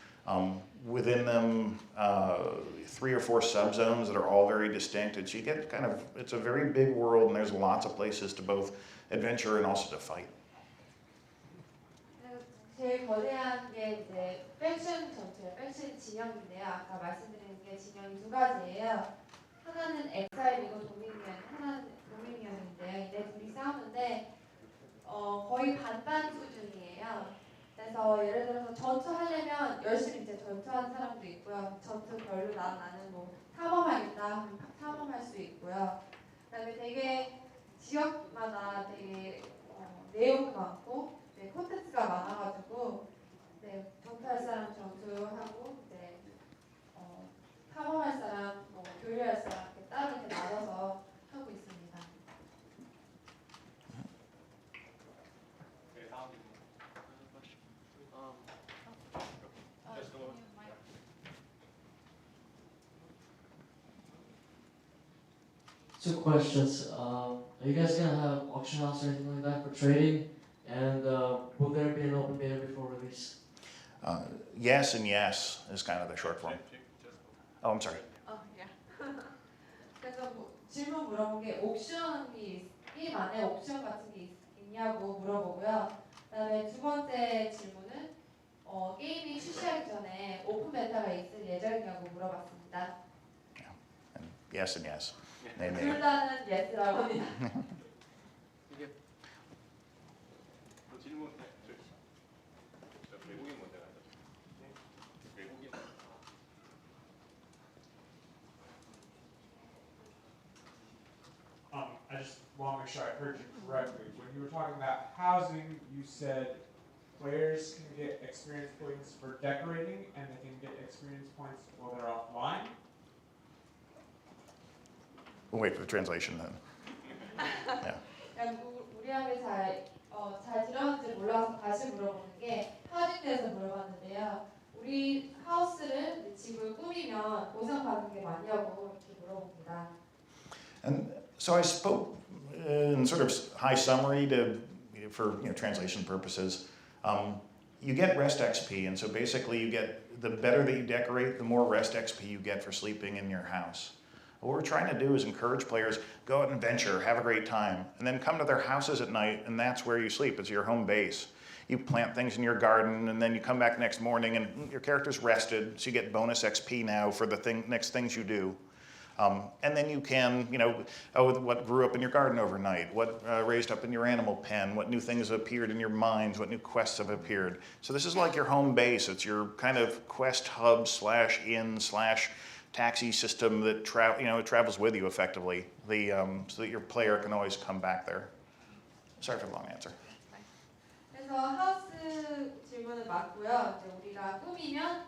Within them, 3 or 4 subzones that are all very distinct. And so you get it's a very big world, and there's lots of places to both adventure and also to fight. 제일 거대한 게 이제 팩션 전체, 팩션 진영인데요. 아까 말씀드린 게 진영이 2가지예요. 하나는 엑사일이고 하나는 도미니언인데요. 이제 둘이 싸우는데 거의 반반 수준이에요. 그래서 예를 들어서 전투하려면 열심히 이제 전투하는 사람도 있고요. 전투 별로 나는 뭐 탐험하겠다 하면 탐험할 수 있고요. 그다음에 되게 지역마다 되게 내용도 많고 콘텐츠가 많아가지고 전투할 사람 전투하고 탐험할 사람, 교류할 사람 이렇게 따로 이렇게 나눠서 하고 있습니다. 네, 다음 질문. Two questions. Are you guys gonna have auction house or anything like that for trading? And will there be an open beta before release? Yes and yes is kind of the short form. Oh, I'm sorry. yeah. 그래서 질문 물어본 게 게임 안에 옵션 같은 게 있냐고 물어보고요. 그다음에 두 번째 질문은 게임이 출시하기 전에 오픈 베타가 있을 예정이냐고 물어봤습니다. Yes and yes. 둘 다는 yes라고 합니다. 이게 질문 저 외국인 먼저 가죠. 외국인. I just want to make sure I heard you correctly. When you were talking about housing, you said players can get experience points for decorating, and they can get experience points while they're offline. We'll wait for the translation then. Yeah. 우리한테 잘 들었는지 몰라서 다시 물어보는 게 하우징에 대해서 물어봤는데요. 우리 하우스를 집을 꾸미면 보상받는 게 많냐고 이렇게 물어봅니다. And so I spoke in sort of high summary for translation purposes. You get rest XP, and so basically you get the better that you decorate, the more rest XP you get for sleeping in your house. What we're trying to do is encourage players, go out and adventure, have a great time, and then come to their houses at night, and that's where you sleep. It's your home base. You plant things in your garden, and then you come back next morning, and your character's rested, so you get bonus XP now for the next things you do. And then you can, what grew up in your garden overnight, what raised up in your animal pen, what new things have appeared in your minds, what new quests have appeared. So this is like your home base. It's your kind of quest hub / inn / taxi system that it travels with you effectively, so that your player can always come back there. Sorry for the long answer. 그래서 하우스 질문을 맞고요. 이제 우리가 꾸미면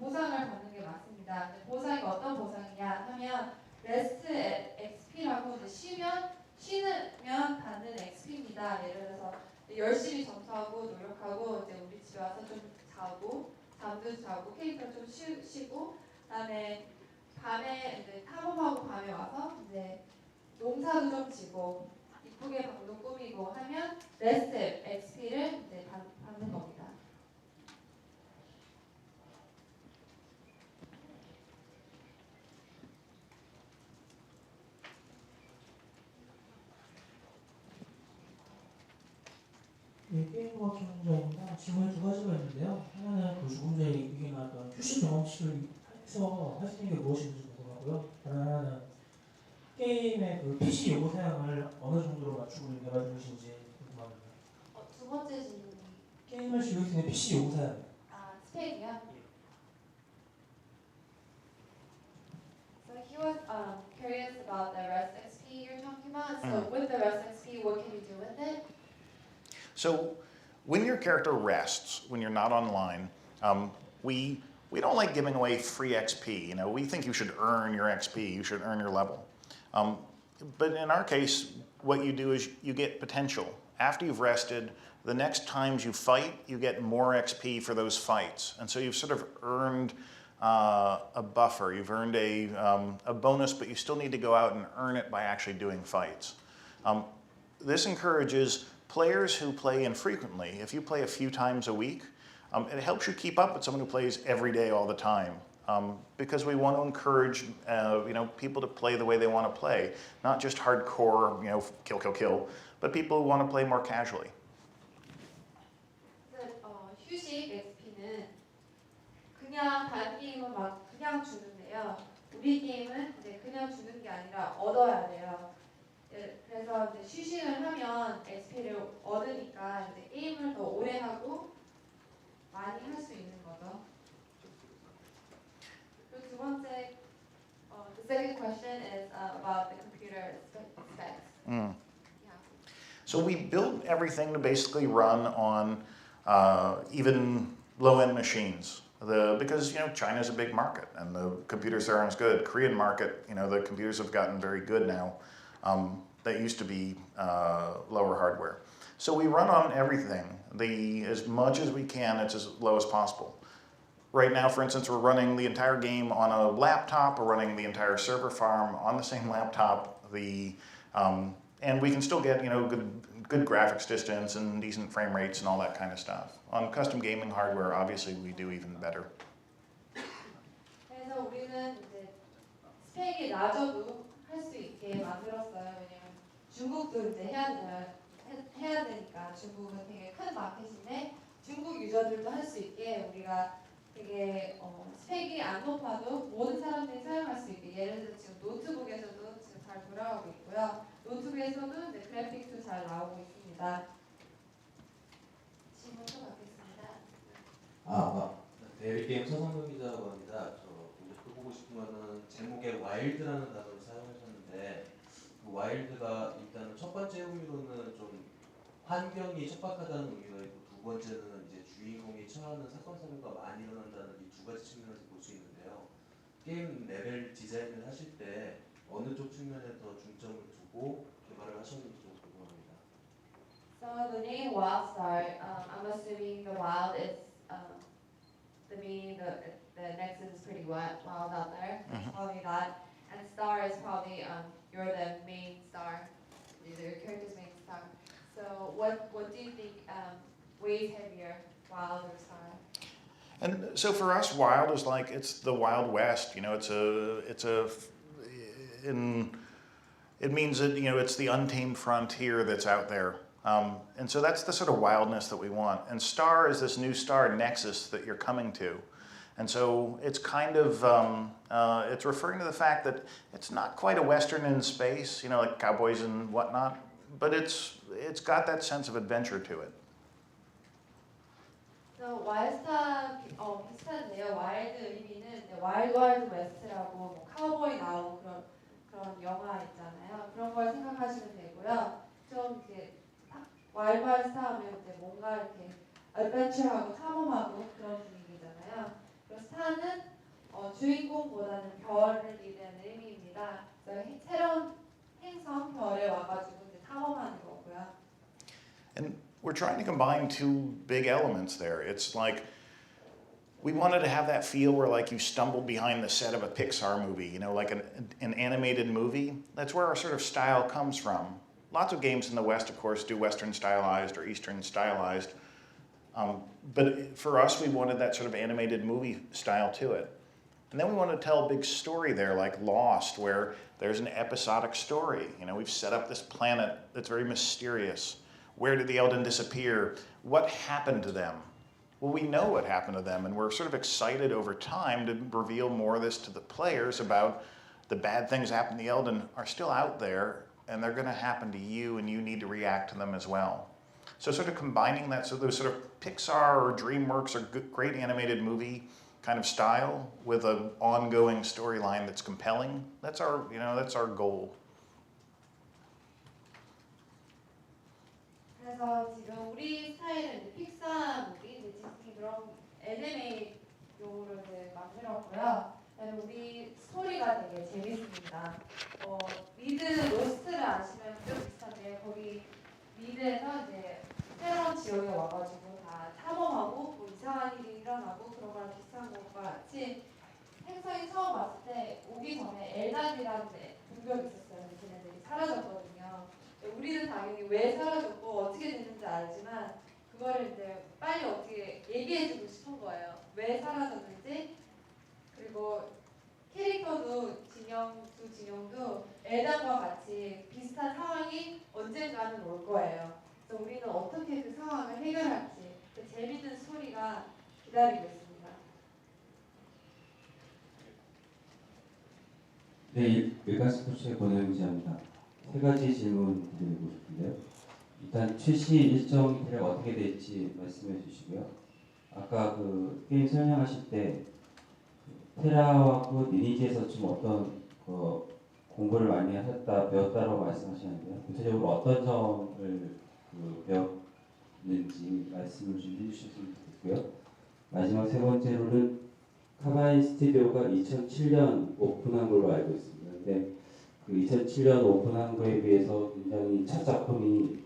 보상을 받는 게 맞습니다. 보상이 어떤 보상이냐 하면 레스트 XP라고 쉬면 받는 XP입니다. 예를 들어서 열심히 전투하고 노력하고 이제 우리 집에 와서 좀 자고 잠도 자고 캐릭터 좀 쉬고 그다음에 밤에 이제 탐험하고 밤에 와서 이제 농사도 좀 지고 이쁘게 방도 꾸미고 하면 레스트 XP를 이제 받는 겁니다. 네, 게임 같은 문제입니다. 질문이 두 가지가 있는데요. 하나는 그 조금 전에 얘기 나왔던 휴식 경험치를 해서 하시는 게 무엇인지 궁금하고요. 다른 하나는 게임의 그 PC 요구 사양을 어느 정도로 맞추고 개발 중이신지 궁금합니다. 두 번째 질문이 게임을 즐길 수 있는 PC 요구 사양. 스펙이요? So he was curious about the Rust XP you're talking about. So with the Rust XP, what can you do with it? So when your character rests, when you're not online, we don't like giving away free XP. You know, we think you should earn your XP, you should earn your level. But in our case, what you do is you get potential. After you've rested, the next times you fight, you get more XP for those fights. And so you've sort of earned a buffer, you've earned a bonus, but you still need to go out and earn it by actually doing fights. This encourages players who play infrequently. If you play a few times a week, it helps you keep up with someone who plays every day all the time. Because we want to encourage people to play the way they want to play, not just hardcore, kill, but people who want to play more casually. 휴식 XP는 그냥 다른 게임은 막 그냥 주는데요. 우리 게임은 이제 그냥 주는 게 아니라 얻어야 돼요. 그래서 이제 휴식을 하면 XP를 얻으니까 이제 게임을 더 오래 하고 많이 할 수 있는 거죠. 그리고 두 번째, the second question is about the computer specs. Yeah. So we built everything to basically run on even low-end machines. Because China's a big market and the computers there aren't as good. Korean market, the computers have gotten very good now. That used to be lower hardware. So we run on everything. As much as we can, it's as low as possible. Right now, for instance, we're running the entire game on a laptop. We're running the entire server farm on the same laptop. And we can still get good graphics distance and decent frame rates and all that kind of stuff. On custom gaming hardware, obviously, we do even better. 그래서 우리는 이제 스펙이 낮아도 할 수 있게 만들었어요. 왜냐면 중국도 이제 해야 되니까 중국은 되게 큰 마켓인데 중국 유저들도 할 수 있게 우리가 되게 스펙이 안 높아도 모든 사람들이 사용할 수 있게 예를 들어 지금 노트북에서도 지금 잘 돌아가고 있고요. 노트북에서도 이제 그래픽도 잘 나오고 있습니다. 질문 또 받겠습니다. 대리게임 서상경 기자라고 합니다. 저 보고 싶은 거는 제목에 와일드라는 단어를 사용하셨는데 그 와일드가 일단은 첫 번째 의미로는 좀 환경이 척박하다는 의미가 있고 두 번째는 이제 주인공이 처하는 사건 사고가 많이 일어난다는 이 두 가지 측면에서 볼 수 있는데요. 게임 레벨 디자인을 하실 때 어느 쪽 측면에 더 중점을 두고 개발을 하셨는지 좀 궁금합니다. So the name WildStar, I'm assuming the wild is the meaning the Nexus is pretty wild out there. Probably that, and star is probably you're the main star, your character's main star. So what do you think weighs heavier, wild or star? And so for us, wild is like it's the Wild West. It means that it's the untamed frontier that's out there. And so that's the sort of wildness that we want. And star is this new star, Nexus, that you're coming to. And so it's kind of, it's referring to the fact that it's not quite a Western in space, like cowboys and whatnot, but it's got that sense of adventure to it. So 와일드스타 비슷한데요. 와일드 의미는 와일드 와일드 웨스트라고 뭐 카우보이 나오고 그런 영화 있잖아요. 그런 걸 생각하시면 되고요. 좀 이렇게 와일드 와일드스타 하면 이제 뭔가 이렇게 어드벤처하고 탐험하고 그런 분위기잖아요. 그리고 스타는 주인공보다는 별을 의미하는 의미입니다. 그래서 새로운 행성 별에 와가지고 이제 탐험하는 거고요. And we're trying to combine two big elements there. It's like We wanted to have that feel where like you stumbled behind the set of a Pixar movie, you know, like an animated movie. That's where our sort of style comes from. Lots of games in the West, of course, do Western stylized or Eastern stylized. But for us, we wanted that sort of animated movie style to it. And then we wanted to tell a big story there, like Lost, where there's an episodic story. You know, we've set up this planet that's very mysterious. Where did the Eldin disappear? What happened to them? Well, we know what happened to them, and we're sort of excited over time to reveal more of this to the players about the bad things that happen to the Eldin are still out there, and they're going to happen to you, and you need to react to them as well. So sort of combining that, so those sort of Pixar or DreamWorks or great animated movie kind of style with an ongoing storyline that's compelling, that's our, you know, that's our goal. 그래서 지금 우리 스타일은 이제 픽사 무비, 이제 디즈니 그런 애니메이션으로 이제 만들었고요. 그다음에 우리 스토리가 되게 재밌습니다. 미드 로스트를 아시면 좀 비슷한데 거기 미드에서 이제 새로운 지역에 와가지고 다 탐험하고 뭐 이상한 일이 일어나고 그런 거랑 비슷한 것과 같이 행성이 처음 왔을 때 오기 전에 엘단이라는 공격이 있었어요. 걔네들이 사라졌거든요. 우리는 당연히 왜 사라졌고 어떻게 됐는지 알지만 그거를 이제 빨리 어떻게 얘기해주고 싶은 거예요. 왜 사라졌는지. 그리고 캐릭터도 두 진영도 엘단과 같이 비슷한 상황이 언젠가는 올 거예요. 그래서 우리는 어떻게 그 상황을 해결할지 그 재밌는 스토리가 기다리고 있습니다. 네, 일간스포츠의 권영지입니다. 세 가지 질문 드리고 싶은데요. 일단 출시 일정 대략 어떻게 될지 말씀해 주시고요. 아까 그 게임 설명하실 때 테라와 그 리니지에서 좀 어떤 공부를 많이 하셨다 배웠다라고 말씀하셨는데요. 구체적으로 어떤 점을 배웠는지 말씀을 좀 해주셨으면 좋겠고요. 마지막 세 번째로는 카바인 스튜디오가 2007년 오픈한 걸로 알고 있습니다. 근데 그 2007년 오픈한 거에 비해서 굉장히 첫 작품이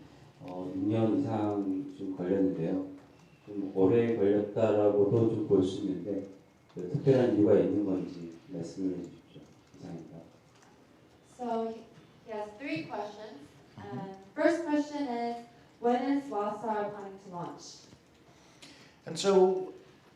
6년 이상 좀 걸렸는데요. 좀 오래 걸렸다라고도 좀 볼 수 있는데 특별한 이유가 있는 건지 말씀을 해주십시오. 이상입니다. So he has three questions. And first question is, when is WildStar planning to launch? And so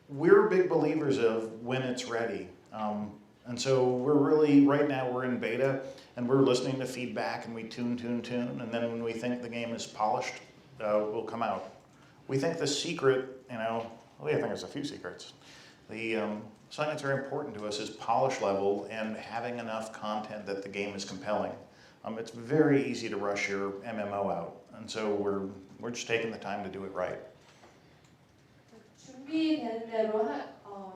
we're big believers of when it's ready. And so we're really, right now we're in beta and we're listening to feedback and we tune. And then when we think the game is polished, we'll come out. We think the secret, you know, well, I think there's a few secrets. Something that's very important to us is polish level and having enough content that the game is compelling. It's very easy to rush your MMO out. And so we're just taking the time to do it right. 준비되는 대로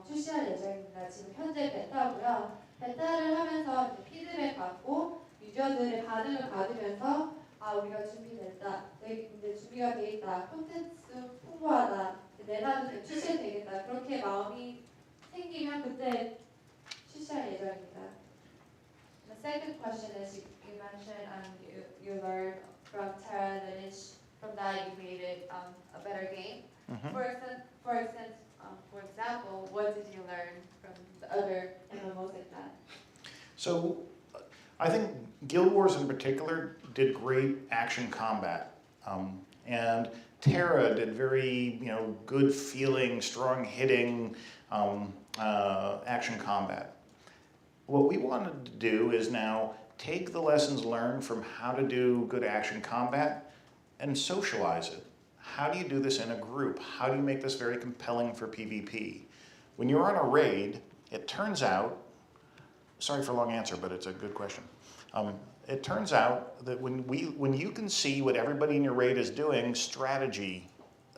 출시할 예정입니다. 지금 현재 베타고요. 베타를 하면서 이제 피드백 받고 유저들의 반응을 받으면서 우리가 준비됐다, 이제 준비가 돼 있다, 콘텐츠 풍부하다, 내놔도 출시가 되겠다. 그렇게 마음이 생기면 그때 출시할 예정입니다. The second question is you mentioned you learned from Terra Lineage, from that you created a better game. For example, what did you learn from the other MMOs like that? So I think Guild Wars in particular did great action combat. And Terra did very, good feeling, strong hitting action combat. What we wanted to do is now take the lessons learned from how to do good action combat and socialize it. How do you do this in a group? How do you make this very compelling for PvP? When you're on a raid, it turns out, sorry for a long answer, but it's a good question. It turns out that when you can see what everybody in your raid is doing, strategy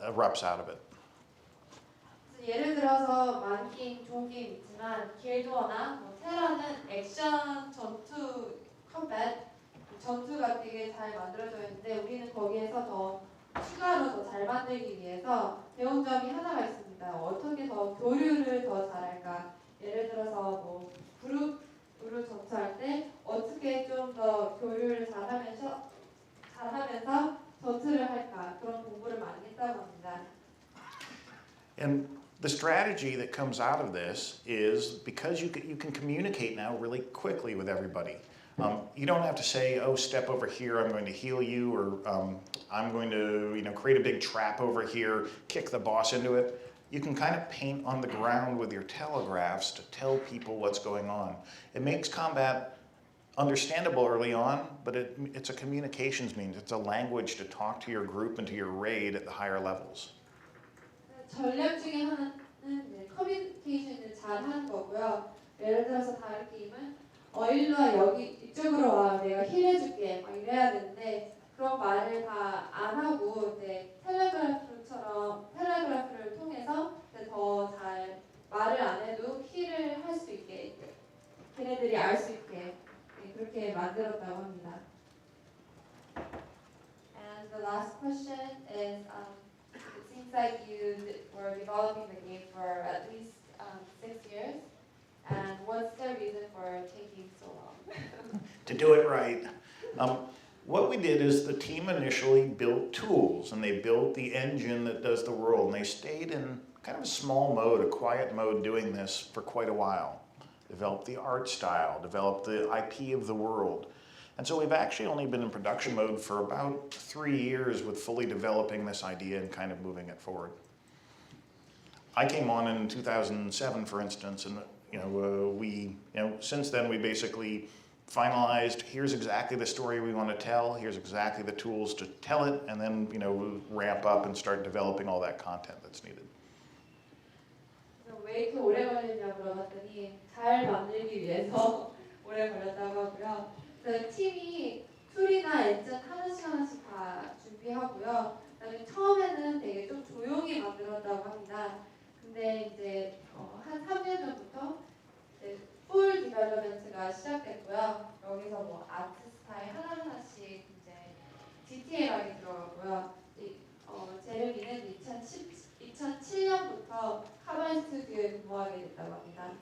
erupts out of it. 예를 들어서 많은 게임, 좋은 게임 있지만 길드워나 테라는 액션, 전투, 컴뱃, 전투가 되게 잘 만들어져 있는데 우리는 거기에서 더 추가로 더 잘 만들기 위해서 배운 점이 하나가 있습니다. 어떻게 더 교류를 더 잘할까? 예를 들어서 그룹으로 전투할 때 어떻게 좀 더 교류를 잘하면서 전투를 할까? 그런 공부를 많이 했다고 합니다. And The strategy that comes out of this is because you can communicate now really quickly with everybody. You don't have to say, oh, step over here, I'm going to heal you, or I'm going to create a big trap over here, kick the boss into it. You can kind of paint on the ground with your telegraphs to tell people what's going on. It makes combat understandable early on, but it's a communications means. It's a language to talk to your group and to your raid at the higher levels. 전략 중에 하나는 이제 커뮤니케이션을 잘 하는 거고요. 예를 들어서 다른 게임은 일로 와 여기 이쪽으로 와 내가 힐해줄게 막 이래야 되는데 그런 말을 다 안 하고 이제 텔레그래프를 통해서 더 잘 말을 안 해도 힐을 할 수 있게 걔네들이 알 수 있게 그렇게 만들었다고 합니다. And the last question is. It seems like you were developing the game for at least 6 years. And what's the reason for taking so long? To do it right. What we did is the team initially built tools, and they built the engine that does the world, and they stayed in kind of a small mode, a quiet mode, doing this for quite a while. Developed the art style, developed the IP of the world. And so we've actually only been in production mode for about 3 years with fully developing this idea and kind of moving it forward. I came on in 2007, for instance, and since then we basically finalized, here's exactly the story we want to tell, here's exactly the tools to tell it, and then ramp up and start developing all that content that's needed. 왜 이렇게 오래 걸리냐고 물어봤더니 잘 만들기 위해서 오래 걸렸다고 하고요. 그 팀이 툴이나 엔진 하나씩 다 준비하고요. 그다음에 처음에는 되게 좀 조용히 만들었다고 합니다. 근데 이제 한 3년 전부터 풀 디벨롭먼트가 시작됐고요. 여기서 뭐 아트 스타일 하나씩 이제 디테일하게 들어가고요. 제르미는 2007년부터 카바인 스튜디오에 근무하게 됐다고 합니다.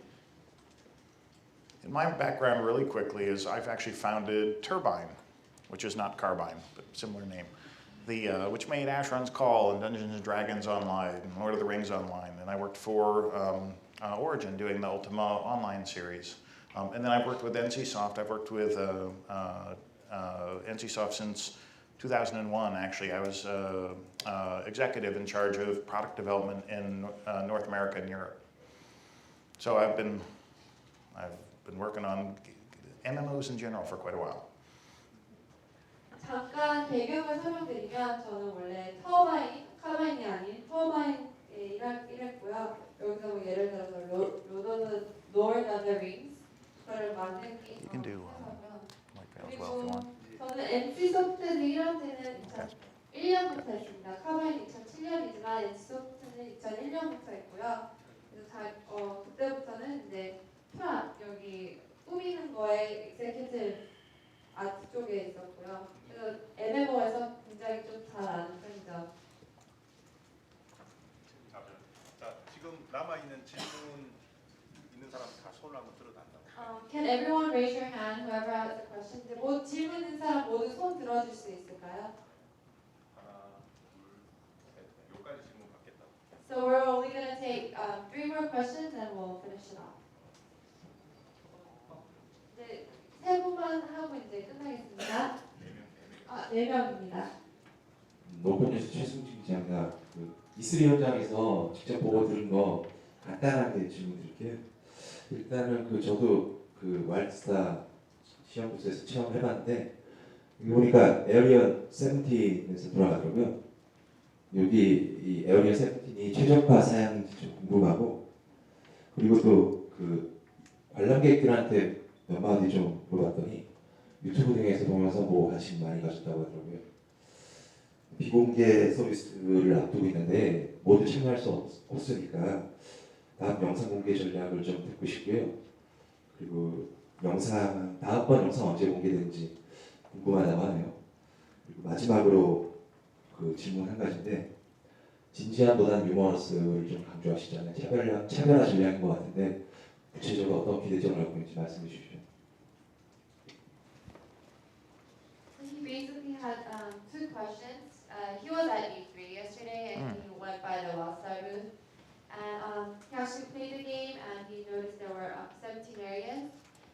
And my background really quickly is I've actually founded Turbine, which is not Carbine, but similar name, which made Asheron's Call and Dungeons & Dragons Online and Lord of the Rings Online. And I worked for Origin doing the Ultima Online series. And then I've worked with NCSoft. I've worked with NCSoft since 2001, actually. I was executive in charge of product development in North America and Europe. So I've been working on MMOs in general for quite a while. 잠깐 배경을 설명드리면 저는 원래 카바인이 아닌 터바인에 일했고요. 여기서 뭐 예를 들어서 Lord of the Rings 그거를 만든 게 You can do like that as well if you 그리고 want. 저는 NC소프트에서 일할 때는 2001년부터 했습니다. 카바인 2007년이지만 NC소프트는 2001년부터 했고요. 그래서 그때부터는 이제 여기 꾸미는 거에 executive 아트 쪽에 있었고요. 그래서 MMO에서 굉장히 좀 잘 아는 편이죠. 자, 지금 남아 있는 질문 있는 사람 다 손을 한번 들어달라고. Can everyone raise your hand? Whoever has a question. 뭐 질문 있는 사람 모두 손 들어줄 수 있을까요? 하나, 둘, 셋. 여기까지 질문 받겠다. So we're only gonna take 3 more questions and we'll finish it off. 이제 3분만 하고 이제 끝나겠습니다. 4명입니다. 노컷뉴스 최승진 기자입니다. E3 현장에서 직접 보고 들은 거 간단하게 질문 드릴게요. 일단은 저도 와일드스타 시험 부스에서 체험을 해봤는데 여기 보니까 에어리언 17에서 돌아가더라고요. 여기 이 에어리언 17이 최적화 사양인지 좀 궁금하고 그리고 또 관람객들한테 몇 마디 좀 물어봤더니 유튜브 등에서 보면서 뭐 관심 많이 가졌다고 하더라고요. 비공개 서비스를 앞두고 있는데 모두 참여할 수 없으니까 다음 영상 공개 전략을 좀 듣고 싶고요. 그리고 다음번 영상 언제 공개되는지 궁금하다고 하네요. 그리고 마지막으로 질문 한 가지인데 진지함보다는 유머러스를 좀 강조하시잖아요. 차별화 전략인 것 같은데 구체적으로 어떤 기대점을 갖고 있는지 말씀해 주십시오. He basically had 2 questions. He was at E3 yesterday and he went by the Lost Star booth. And actually played the game and he noticed there were 17 areas.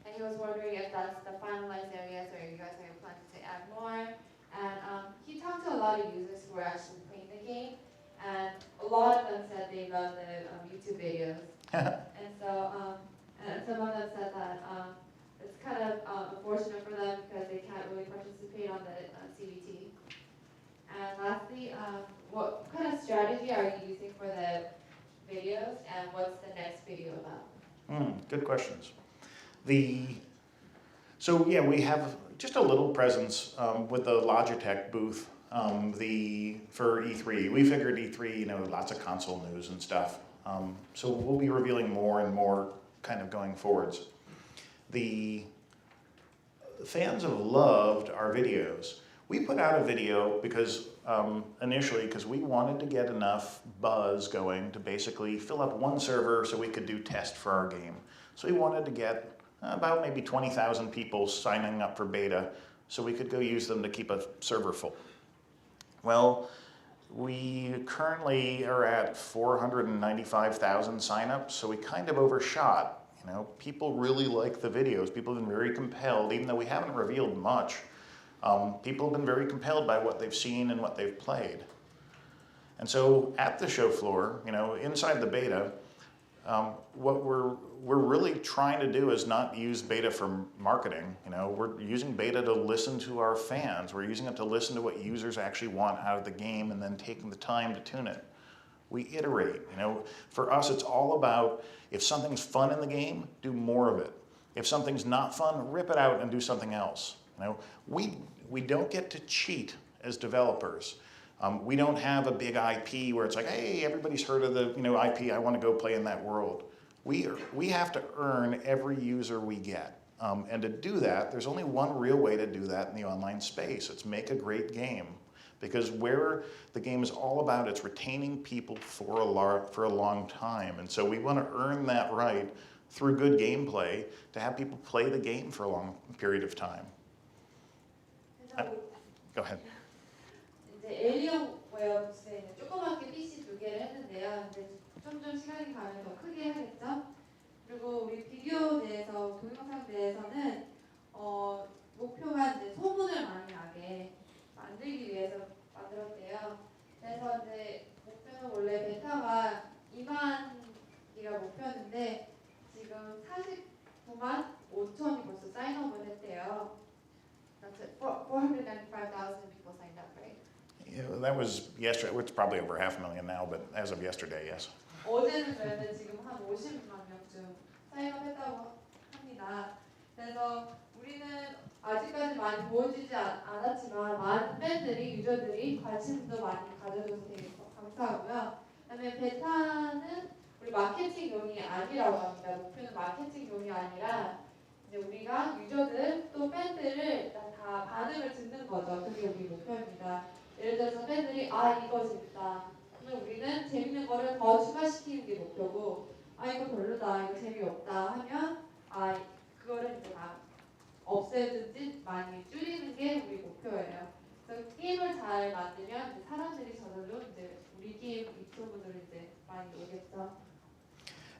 And he was wondering if that's the finalized areas or you guys are planning to add more. And he talked to a lot of users who were actually playing the game. And a lot of them said they love the YouTube videos. And so, and some of them said that it's kind of unfortunate for them because they can't really participate on the CBT. And lastly, what kind of strategy are you using for the videos and what's the next video about? Good questions. So yeah, we have just a little presence with the Logitech booth for E3. We figured E3, lots of console news and stuff. So we'll be revealing more and more kind of going forwards. The fans have loved our videos. We put out a video because initially, because we wanted to get enough buzz going to basically fill up one server so we could do test for our game. So we wanted to get about maybe 20,000 people signing up for beta so we could go use them to keep a server full. Well, we currently are at 495,000 signups, so we kind of overshot. People really like the videos. People have been very compelled, even though we haven't revealed much. People have been very compelled by what they've seen and what they've played. And so at the show floor, inside the beta, what we're really trying to do is not use beta for marketing. We're using beta to listen to our fans. We're using it to listen to what users actually want out of the game and then taking the time to tune it. We iterate. For us, it's all about if something's fun in the game, do more of it. If something's not fun, rip it out and do something else. We don't get to cheat as developers. We don't have a big IP where it's like, hey, everybody's heard of the IP, I want to go play in that world. We have to earn every user we get. And to do that, there's only one real way to do that in the online space. It's make a great game. Because where the game is all about, it's retaining people for a long time. And so we want to earn that right through good gameplay to have people play the game for a long period of time. Go ahead. 이제 에일리언 웨어북스에 조그맣게 PC 2개를 했는데요. 이제 점점 시간이 가면 더 크게 하겠죠. 그리고 우리 비디오 대에서 동영상 대에서는 목표가 이제 소문을 많이 나게 만들기 위해서 만들었대요. 그래서 이제 목표는 원래 베타가 2만 기가 목표였는데 지금 49만 5천이 벌써 사인업을 했대요. That's it. 495,000 people signed up, right? Yeah, that was yesterday. It's probably over 500,000 now, but as of yesterday, yes. 어제는 그랬는데 지금 한 50만 명쯤 사인업했다고 합니다. 그래서 우리는 아직까지 많이 보여주지 않았지만 많은 팬들이, 유저들이 관심도 많이 가져줘서 되게 감사하고요. 그다음에 베타는 우리 마케팅용이 아니라고 합니다. 목표는 마케팅용이 아니라 이제 우리가 유저들 또 팬들을 다 반응을 듣는 거죠. 그게 우리 목표입니다. 예를 들어서 팬들이 이거 재밌다. 그러면 우리는 재밌는 거를 더 추가시키는 게 목표고 이거 별로다, 이거 재미없다 하면 그거를 이제 막 없애든지 많이 줄이는 게 우리 목표예요. 그래서 게임을 잘 만들면 이제 사람들이 저절로 이제 우리 게임 입소문으로 이제 많이 오겠죠.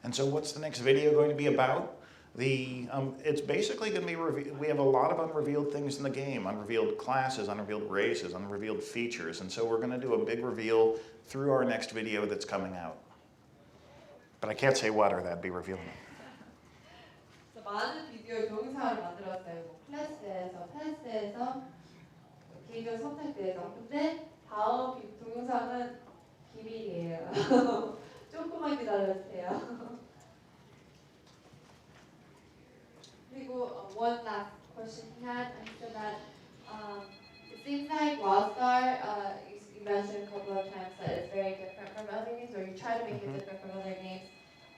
And so what's the next video going to be about? It's basically going to be, we have a lot of unrevealed things in the game, unrevealed classes, unrevealed races, unrevealed features, and so we're going to do a big reveal through our next video that's coming out. But I can't say what or that'd be revealing it. 많은 비디오 동영상을 만들었어요. 클래스에서, 패스에서, 개인적 선택대에서. 근데 다음 동영상은 비밀이에요. 조금만 기다려주세요. 그리고 one last question he had, and he said that it seems like WildStar, you mentioned a couple of times that it's very different from other games, or you try to make it different from other games.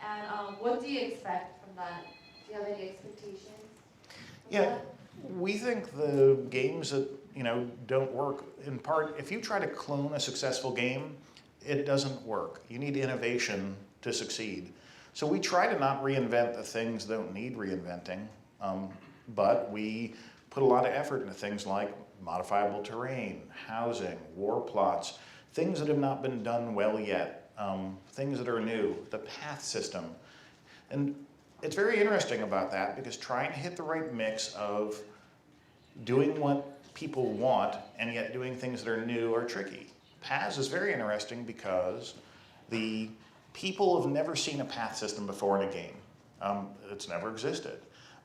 And what do you expect from that? Do you have any expectations? Yeah, we think the games that don't work, in part, if you try to clone a successful game, it doesn't work. You need innovation to succeed. So we try to not reinvent the things that don't need reinventing, but we put a lot of effort into things like modifiable terrain, housing, war plots, things that have not been done well yet. things that are new, the path system. And it's very interesting about that because trying to hit the right mix of doing what people want and yet doing things that are new are tricky. Paths is very interesting because the people have never seen a path system before in a game. It's never existed.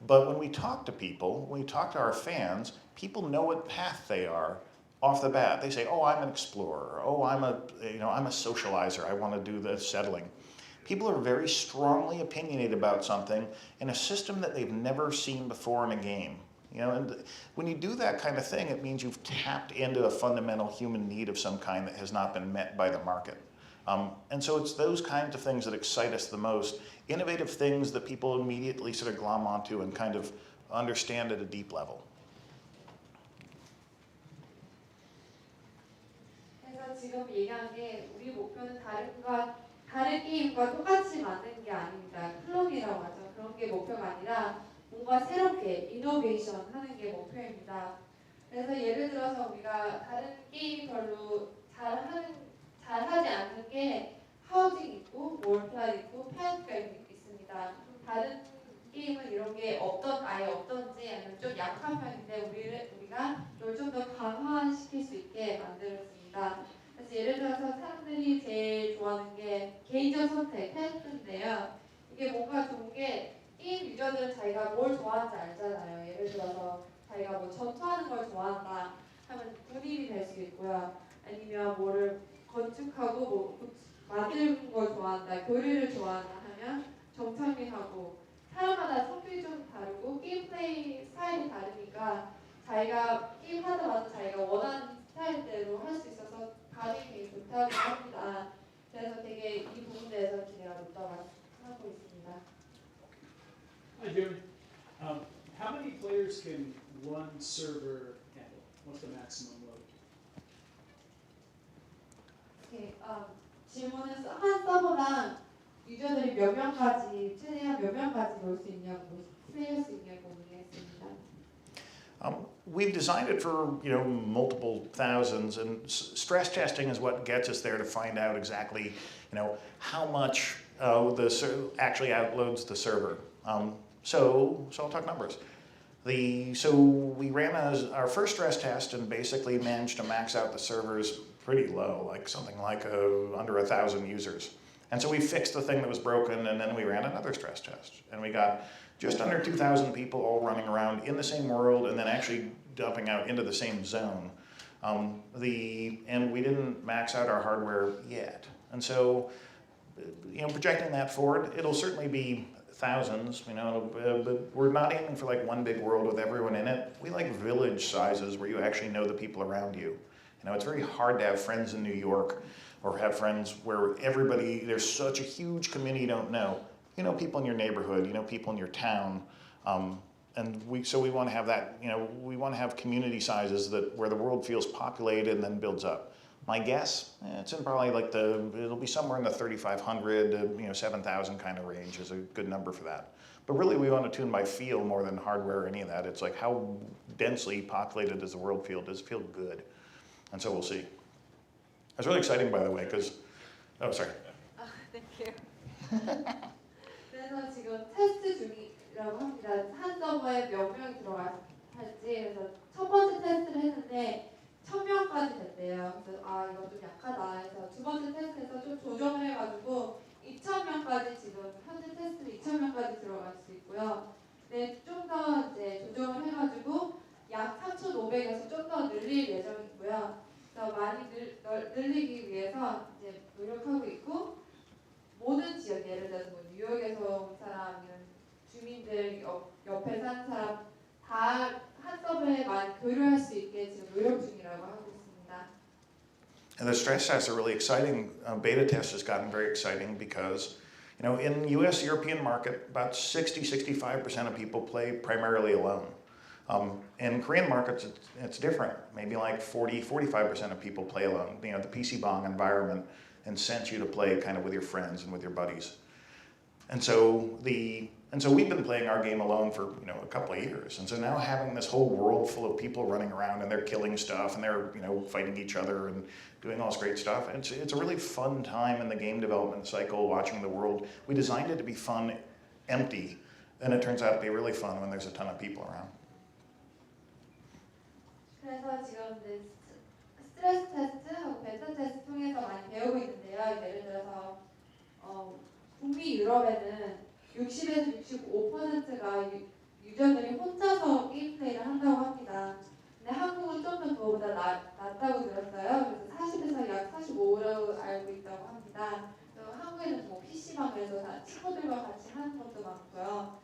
But when we talk to people, when we talk to our fans, people know what path they are off the bat. They say, oh, I'm an explorer. Oh, I'm a socializer. I want to do the settling. People are very strongly opinionated about something in a system that they've never seen before in a game. And when you do that kind of thing, it means you've tapped into a fundamental human need of some kind that has not been met by the market. And so it's those kinds of things that excite us the most. Innovative things that people immediately sort of glom onto and kind of understand at a deep level. 그래서 지금 얘기한 게 우리 목표는 다른 게임과 똑같이 만드는 게 아닙니다. 클론이라고 하죠. 그런 게 목표가 아니라 뭔가 새롭게 이노베이션 하는 게 목표입니다. 그래서 예를 들어서 우리가 다른 게임이 별로 잘하지 않는 게 하우징 있고 몰플라 있고 펜가 있습니다. 다른 게임은 이런 게 아예 없던지 아니면 좀 약한 편인데 우리가 이걸 좀 더 강화시킬 수 있게 만들었습니다. 그래서 예를 들어서 사람들이 제일 좋아하는 게 개인적 선택 테스트인데요. 이게 뭔가 좋은 게 게임 유저들은 자기가 뭘 좋아하는지 알잖아요. 예를 들어서 자기가 뭐 전투하는 걸 좋아한다 하면 군인이 될 수 있고요. 아니면 뭐를 건축하고 뭐 만드는 걸 좋아한다, 교류를 좋아한다 하면 정창민하고 사람마다 성격이 좀 다르고 게임 플레이 스타일이 다르니까 자기가 게임 하다마다 자기가 원하는 스타일대로 할 수 있어서 감이 되게 좋다고 합니다. 그래서 되게 이 부분에 대해서 기대가 높다고 하고 있습니다. Hi, Jeremy. How many players can one server handle? What's the maximum load? 이렇게 질문은 한 서버당 유저들이 몇 명까지 최대한 몇 명까지 볼 수 있냐고 플레이할 수 있냐고 문의했습니다. We've designed it for multiple thousands, and stress testing is what gets us there to find out exactly how much actually outloads the server. So I'll talk numbers. So we ran our first stress test and basically managed to max out the servers pretty low, like something like under 1,000 users. And so we fixed the thing that was broken, and then we ran another stress test. And we got just under 2,000 people all running around in the same world and then actually dumping out into the same zone. And we didn't max out our hardware yet. And so, projecting that forward, it'll certainly be thousands, but we're not aiming for like one big world with everyone in it. We like village sizes where you actually know the people around you. It's very hard to have friends in New York or have friends where there's such a huge community you don't know. You know people in your neighborhood, you know people in your town, and we want to have that, we want to have community sizes where the world feels populated and then builds up. My guess, it's in probably like it'll be somewhere in the 3,500 to 7,000 kind of range is a good number for that. But really we want to tune by feel more than hardware or any of that. It's like how densely populated does the world feel? Does it feel good? And so we'll see. It's really exciting, by the way, because, oh, sorry. Thank you. 그래서 지금 테스트 중이라고 합니다. 한 서버에 몇 명이 들어갈지. 그래서 첫 번째 테스트를 했는데 1,000명까지 됐대요. 그래서 이거 좀 약하다 해서 두 번째 테스트에서 좀 조정을 해가지고 2,000명까지 지금 현재 테스트는 2,000명까지 들어갈 수 있고요. 네, 좀 더 이제 조정을 해가지고 약 3,500에서 좀 더 늘릴 예정이고요. 그래서 많이 늘리기 위해서 이제 노력하고 있고 모든 지역, 예를 들어서 뭐 뉴욕에서 온 사람, 이런 주민들, 옆에 사는 사람 다 한 서버에 많이 교류할 수 있게 지금 노력 중이라고 하고 있습니다. And the stress tests are really exciting. Beta test has gotten very exciting because, in the U.S. European market, about 60-65% of people play primarily alone. In Korean markets, it's different. Maybe like 40-45% of people play alone. The PC Bong environment incents you to play kind of with your friends and with your buddies. And so we've been playing our game alone for a couple of years, and so now having this whole world full of people running around and they're killing stuff and they're fighting each other and doing all this great stuff. It's a really fun time in the game development cycle, watching the world. We designed it to be fun, empty, and it turns out to be really fun when there's a ton of people around. 그래서 지금 이제 스트레스 테스트하고 베타 테스트 통해서 많이 배우고 있는데요. 예를 들어서 북미 유럽에는 60에서 65%가 유저들이 혼자서 게임 플레이를 한다고 합니다. 근데 한국은 좀 더 그거보다 낮다고 들었어요. 그래서 40에서 약 45로 알고 있다고 합니다. 또 한국에는 뭐 PC방에서 다 친구들과 같이 하는 것도 많고요.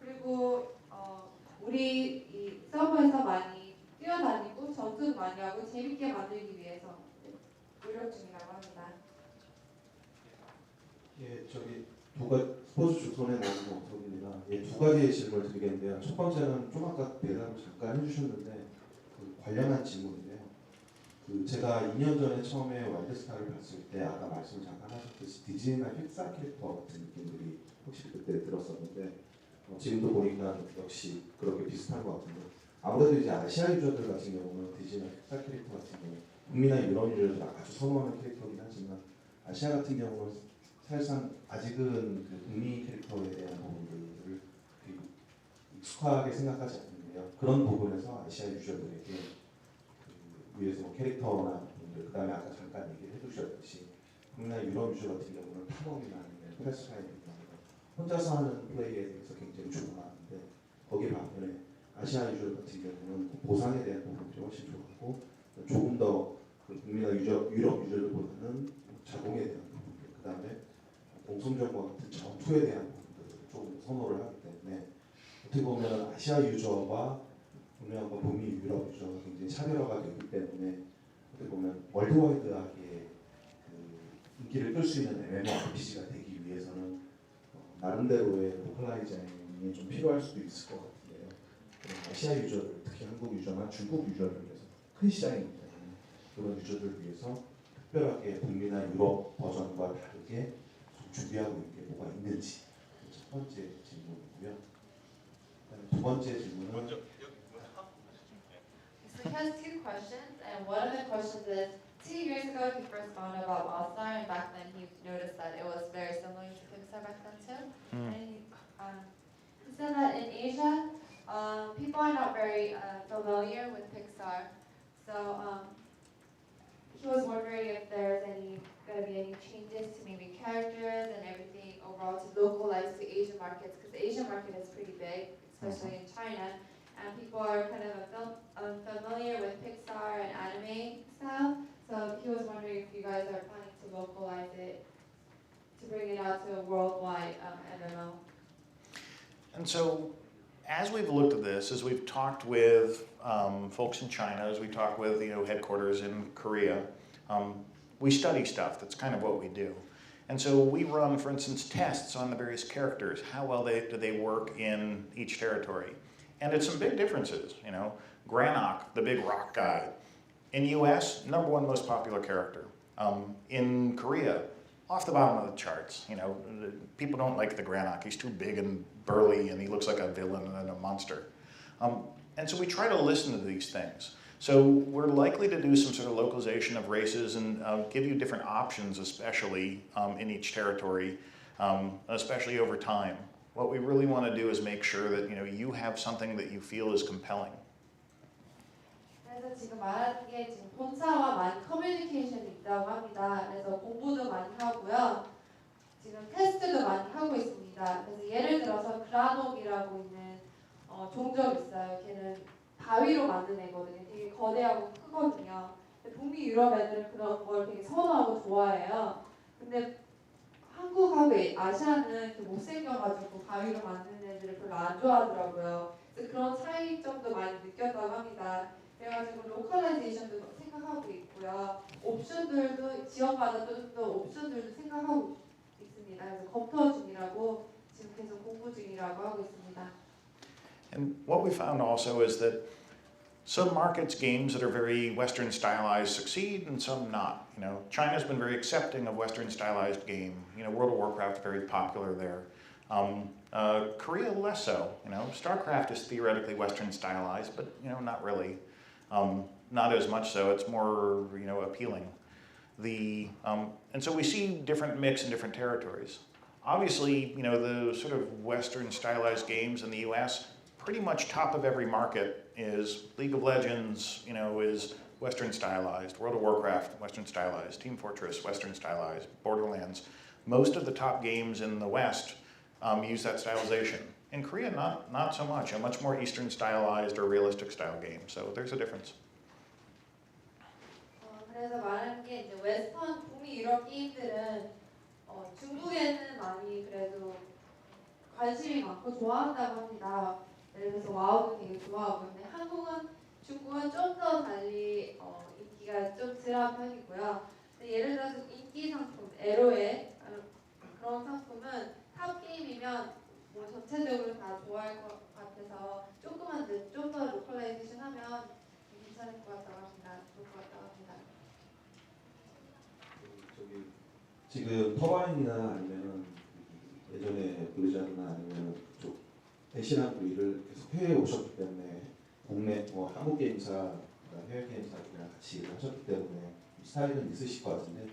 그리고 우리 이 서버에서 많이 뛰어다니고 전투도 많이 하고 재밌게 만들기 위해서 노력 중이라고 합니다. 예, 저기 스포츠 주선의 남성입니다. 예, 두 가지의 질문을 드리겠는데요. 첫 번째는 좀 아까 대답을 잠깐 해주셨는데 관련한 질문인데요. 제가 2년 전에 처음에 와일드스타를 봤을 때 아까 말씀 잠깐 하셨듯이 디즈니나 픽사 캐릭터 같은 느낌들이 확실히 그때 들었었는데 지금도 보니까 역시 그렇게 비슷한 것 같은데 아무래도 이제 아시아 유저들 같은 경우는 디즈니나 픽사 캐릭터 같은 경우 북미나 유럽 유저들 아주 선호하는 캐릭터긴 하지만 아시아 같은 경우는 사실상 아직은 그 북미 캐릭터에 대한 부분들을 익숙하게 생각하지 않는데요. 그런 부분에서 아시아 유저들에게 위에서 뭐 캐릭터나 부분들, 그 다음에 아까 잠깐 얘기를 해주셨듯이 북미나 유럽 유저 같은 경우는 팝업이나 아니면 프레스파이브나 혼자서 하는 플레이에 대해서 굉장히 좋아하는데 거기에 반면에 아시아 유저 같은 경우는 보상에 대한 부분들이 훨씬 좋아하고 조금 더 북미나 유럽 유저들보다는 자동에 대한 부분들, 그 다음에 공성전과 같은 전투에 대한 부분들을 조금 선호를 하기 때문에 어떻게 보면 아시아 유저와 북미 유럽 유저가 굉장히 차별화가 되기 때문에 어떻게 보면 월드와이드하게 인기를 끌 수 있는 MMORPG가 되기 위해서는 나름대로의 로컬라이징이 좀 필요할 수도 있을 것 같은데요. 아시아 유저들, 특히 한국 유저나 중국 유저를 위해서 큰 시장이기 때문에 그런 유저들을 위해서 특별하게 북미나 유럽 버전과 다르게 준비하고 있는 게 뭐가 있는지 첫 번째 질문이고요. 두 번째 질문은 So he has two questions, and one of the questions is 2 years ago he first found out about WildStar, and back then he noticed that it was very similar to Pixar back then too. And he said that in Asia, people are not very familiar with Pixar, so he was wondering if there's going to be any changes to maybe characters and everything overall to localize to Asian markets, because the Asian market is pretty big, especially in China, and people are kind of unfamiliar with Pixar and anime style. So he was wondering if you guys are planning to localize it, to bring it out to a worldwide MMO. And so, as we've looked at this, as we've talked with folks in China, as we talk with headquarters in Korea, we study stuff. That's kind of what we do. And so we run, for instance, tests on the various characters. How well do they work in each territory? And it's some big differences. Granok, the big rock guy, in US, #1 most popular character. In Korea, off the bottom of the charts. People don't like the Granok. He's too big and burly, and he looks like a villain and a monster. And so we try to listen to these things. So we're likely to do some sort of localization of races and give you different options, especially in each territory, especially over time. What we really want to do is make sure that you have something that you feel is compelling. 그래서 지금 말하는 게 지금 본사와 많이 커뮤니케이션이 있다고 합니다. 그래서 공부도 많이 하고요. 지금 테스트도 많이 하고 있습니다. 그래서 예를 들어서 그라녹이라고 있는 종족 있어요. 걔는 바위로 만든 애거든요. 되게 거대하고 크거든요. 근데 북미 유럽 애들은 그런 걸 되게 선호하고 좋아해요. 근데 한국하고 아시아는 못생겨가지고 바위로 만든 애들을 별로 안 좋아하더라고요. 그래서 그런 차이점도 많이 느꼈다고 합니다. 그래가지고 로컬라이제이션도 생각하고 있고요. 옵션들도 지원받아 또 옵션들도 생각하고 있습니다. 그래서 검토 중이라고 지금 계속 공부 중이라고 하고 있습니다. And what we found also is that some markets, games that are very Western stylized succeed and some not. China's been very accepting of Western stylized game. World of Warcraft very popular there. Korea less so. You know, StarCraft is theoretically Western stylized, but you know, not really. Not as much so. It's more, you know, appealing. And so we see different mix in different territories. Obviously, you know, the sort of Western stylized games in the U.S. pretty much top of every market is League of Legends. You know, is Western stylized. World of Warcraft, Western stylized. Team Fortress, Western stylized. Borderlands. Most of the top games in the West use that stylization. In Korea, not so much. A much more Eastern stylized or realistic style game. So there's a difference. 그래서 말하는 게 이제 웨스턴 북미 유럽 게임들은 중국에는 많이 그래도 관심이 많고 좋아한다고 합니다. 예를 들어서 와우도 되게 좋아하고 근데 한국은 중국은 좀 더 달리 인기가 좀 덜한 편이고요. 근데 예를 들어서 인기 상품, 에로에 그런 상품은 탑 게임이면 뭐 전체적으로 다 좋아할 것 같아서 조금만 좀 더 로컬라이제이션 하면 괜찮을 것 같다고 합니다. 좋을 것 같다고 합니다. 지금 터바인이나 아니면은 예전에 블리자드나 아니면 그쪽 대신한 일을 계속 해외에 오셨기 때문에 국내 뭐 한국 게임사, 해외 게임사들이랑 같이 일을 하셨기 때문에 스타일은 있으실 것 같은데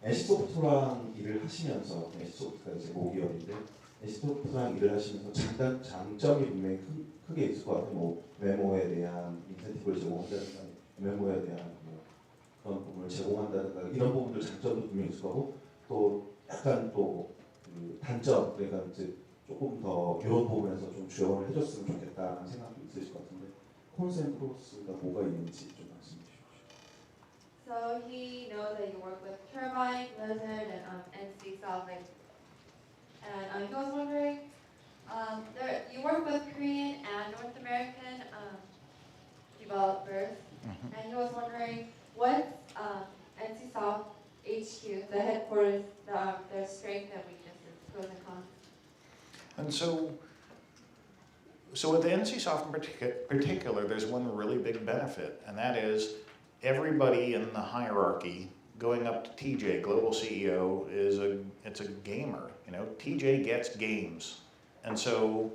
NC소프트랑 일을 하시면서 NC소프트가 이제 모기업인데 NC소프트랑 일을 하시면서 장점이 분명히 크게 있을 것 같아요. 뭐 메모에 대한 인센티브를 제공한다든가 메모에 대한 뭐 그런 부분을 제공한다든가 이런 부분들 장점도 분명히 있을 거고 또 약간 또 그 단점 그러니까 이제 조금 더 이런 부분에서 좀 지원을 해줬으면 좋겠다는 생각도 있으실 것 같은데 콘센트로스가 뭐가 있는지 좀 말씀해 주십시오. So he knows that you work with Turbine, Blizzard, and NCSoft, and he was wondering, you work with Korean and North American developers, and he was wondering what's NCSoft HQ, the headquarters, their strengths and weaknesses, pros and cons. And so with the NCSoft in particular, there's one really big benefit, and that is everybody in the hierarchy, going up to TJ, global CEO, it's a gamer. You know, TJ gets games, and so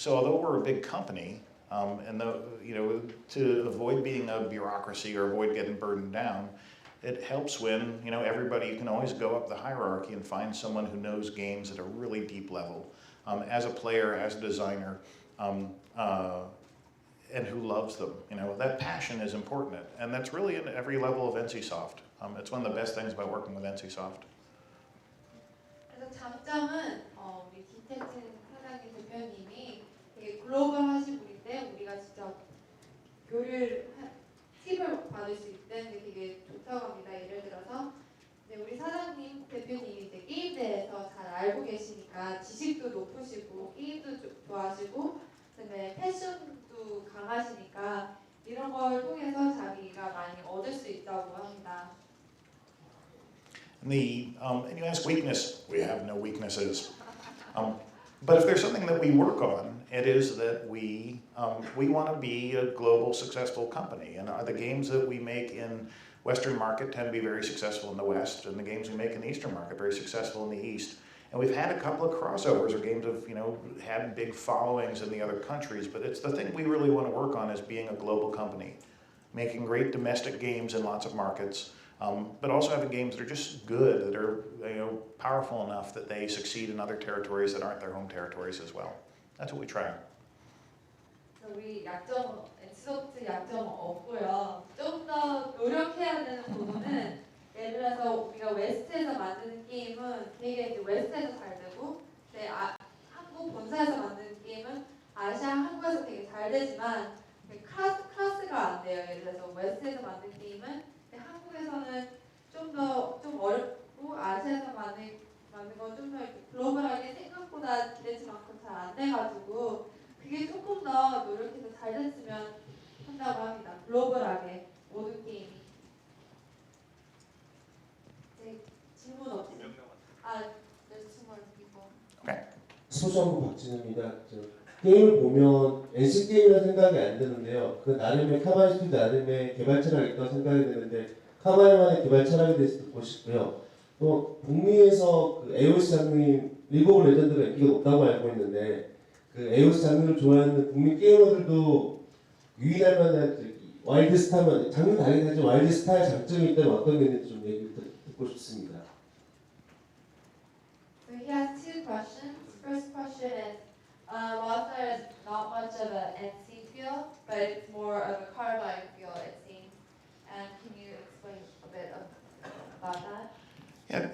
although we're a big company, to avoid being a bureaucracy or avoid getting burdened down, it helps when, you know, everybody, you can always go up the hierarchy and find someone who knows games at a really deep level, as a player, as a designer, and who loves them. You know, that passion is important, and that's really in every level of NCSoft. It's one of the best things about working with NCSoft. 그래서 장점은 우리 김태진 사장님 대표님이 되게 글로벌하신 분인데 우리가 직접 팁을 받을 수 있다는 게 되게 좋다고 합니다. 예를 들어서 우리 사장님 대표님이 이제 게임 대해서 잘 알고 계시니까 지식도 높으시고 게임도 좋아하시고 그다음에 패션도 강하시니까 이런 걸 통해서 자기가 많이 얻을 수 있다고 합니다. And you ask weakness, we have no weaknesses. But if there's something that we work on, it is that we want to be a global successful company. And the games that we make in Western market tend to be very successful in the West, and the games we make in the Eastern market very successful in the East. And we've had a couple of crossovers or games have, you know, had big followings in the other countries, but it's the thing we really want to work on is being a global company, making great domestic games in lots of markets, but also having games that are just good, that are, you know, powerful enough that they succeed in other territories that aren't their home territories as well. That's what we try. 우리 NC소프트 약점은 없고요. 좀 더 노력해야 되는 부분은 예를 들어서 우리가 웨스트에서 만드는 게임은 되게 이제 웨스트에서 잘 되고, 한국 본사에서 만드는 게임은 아시아 한국에서 되게 잘 되지만 클래스가 안 돼요. 예를 들어서 웨스트에서 만든 게임은 한국에서는 좀 어렵고 아시아에서 만든 건 좀 더 글로벌하게 생각보다 기대치만큼 잘 안 돼가지고 그게 조금 더 노력해서 잘 됐으면 한다고 합니다. 글로벌하게 모든 게임이. 질문 없으세요? there's two more people. Okay. 소수한부 박진우입니다. 게임을 보면 NC 게임이라는 생각이 안 드는데요. 그 나름의 카바이 스튜디오 나름의 개발 철학이 있다고 생각이 드는데 카바이만의 개발 철학에 대해서 듣고 싶고요. 또 북미에서 그 에오스 장르인 리그 오브 레전드가 인기가 높다고 알고 있는데 그 에오스 장르를 좋아하는 북미 게이머들도 유의할 만한 와일드 스타만 장르 다르긴 하지만 와일드 스타의 장점이 있다면 어떤 게 있는지 좀 얘기 듣고 싶습니다. So he has two questions. First question is, Walther is not much of an NC feel, but it's more of a Carbine feel, it seems. And can you explain a bit about that? Yeah,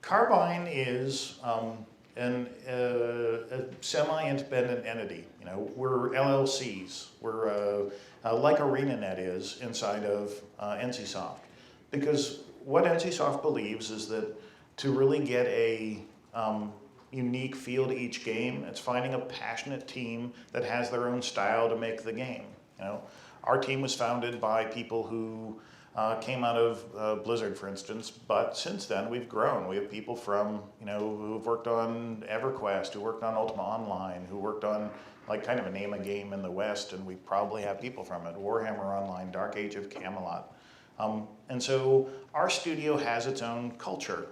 Carbine is a semi-independent entity. You know, we're LLCs. We're like ArenaNet is inside of NCSoft, because what NCSoft believes is that to really get a unique feel to each game, it's finding a passionate team that has their own style to make the game. You know, our team was founded by people who came out of Blizzard, for instance, but since then we've grown. We have people from, you know, who've worked on EverQuest, who worked on Ultima Online, who worked on like kind of a name a game in the West, and we probably have people from it, Warhammer Online, Dark Age of Camelot. And so our studio has its own culture.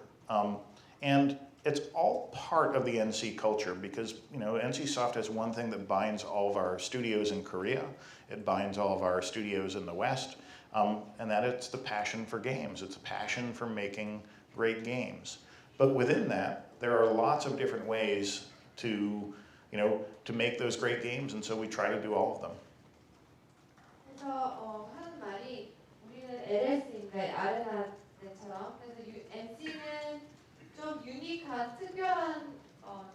And it's all part of the NC culture because, you know, NCSoft has one thing that binds all of our studios in Korea. It binds all of our studios in the West. And that it's the passion for games. It's a passion for making great games. But within that, there are lots of different ways to, you know, to make those great games, and so we try to do all of them. 그래서 하는 말이 우리는 LS인데 아레나처럼 그래서 NC는 좀 유니크한 특별한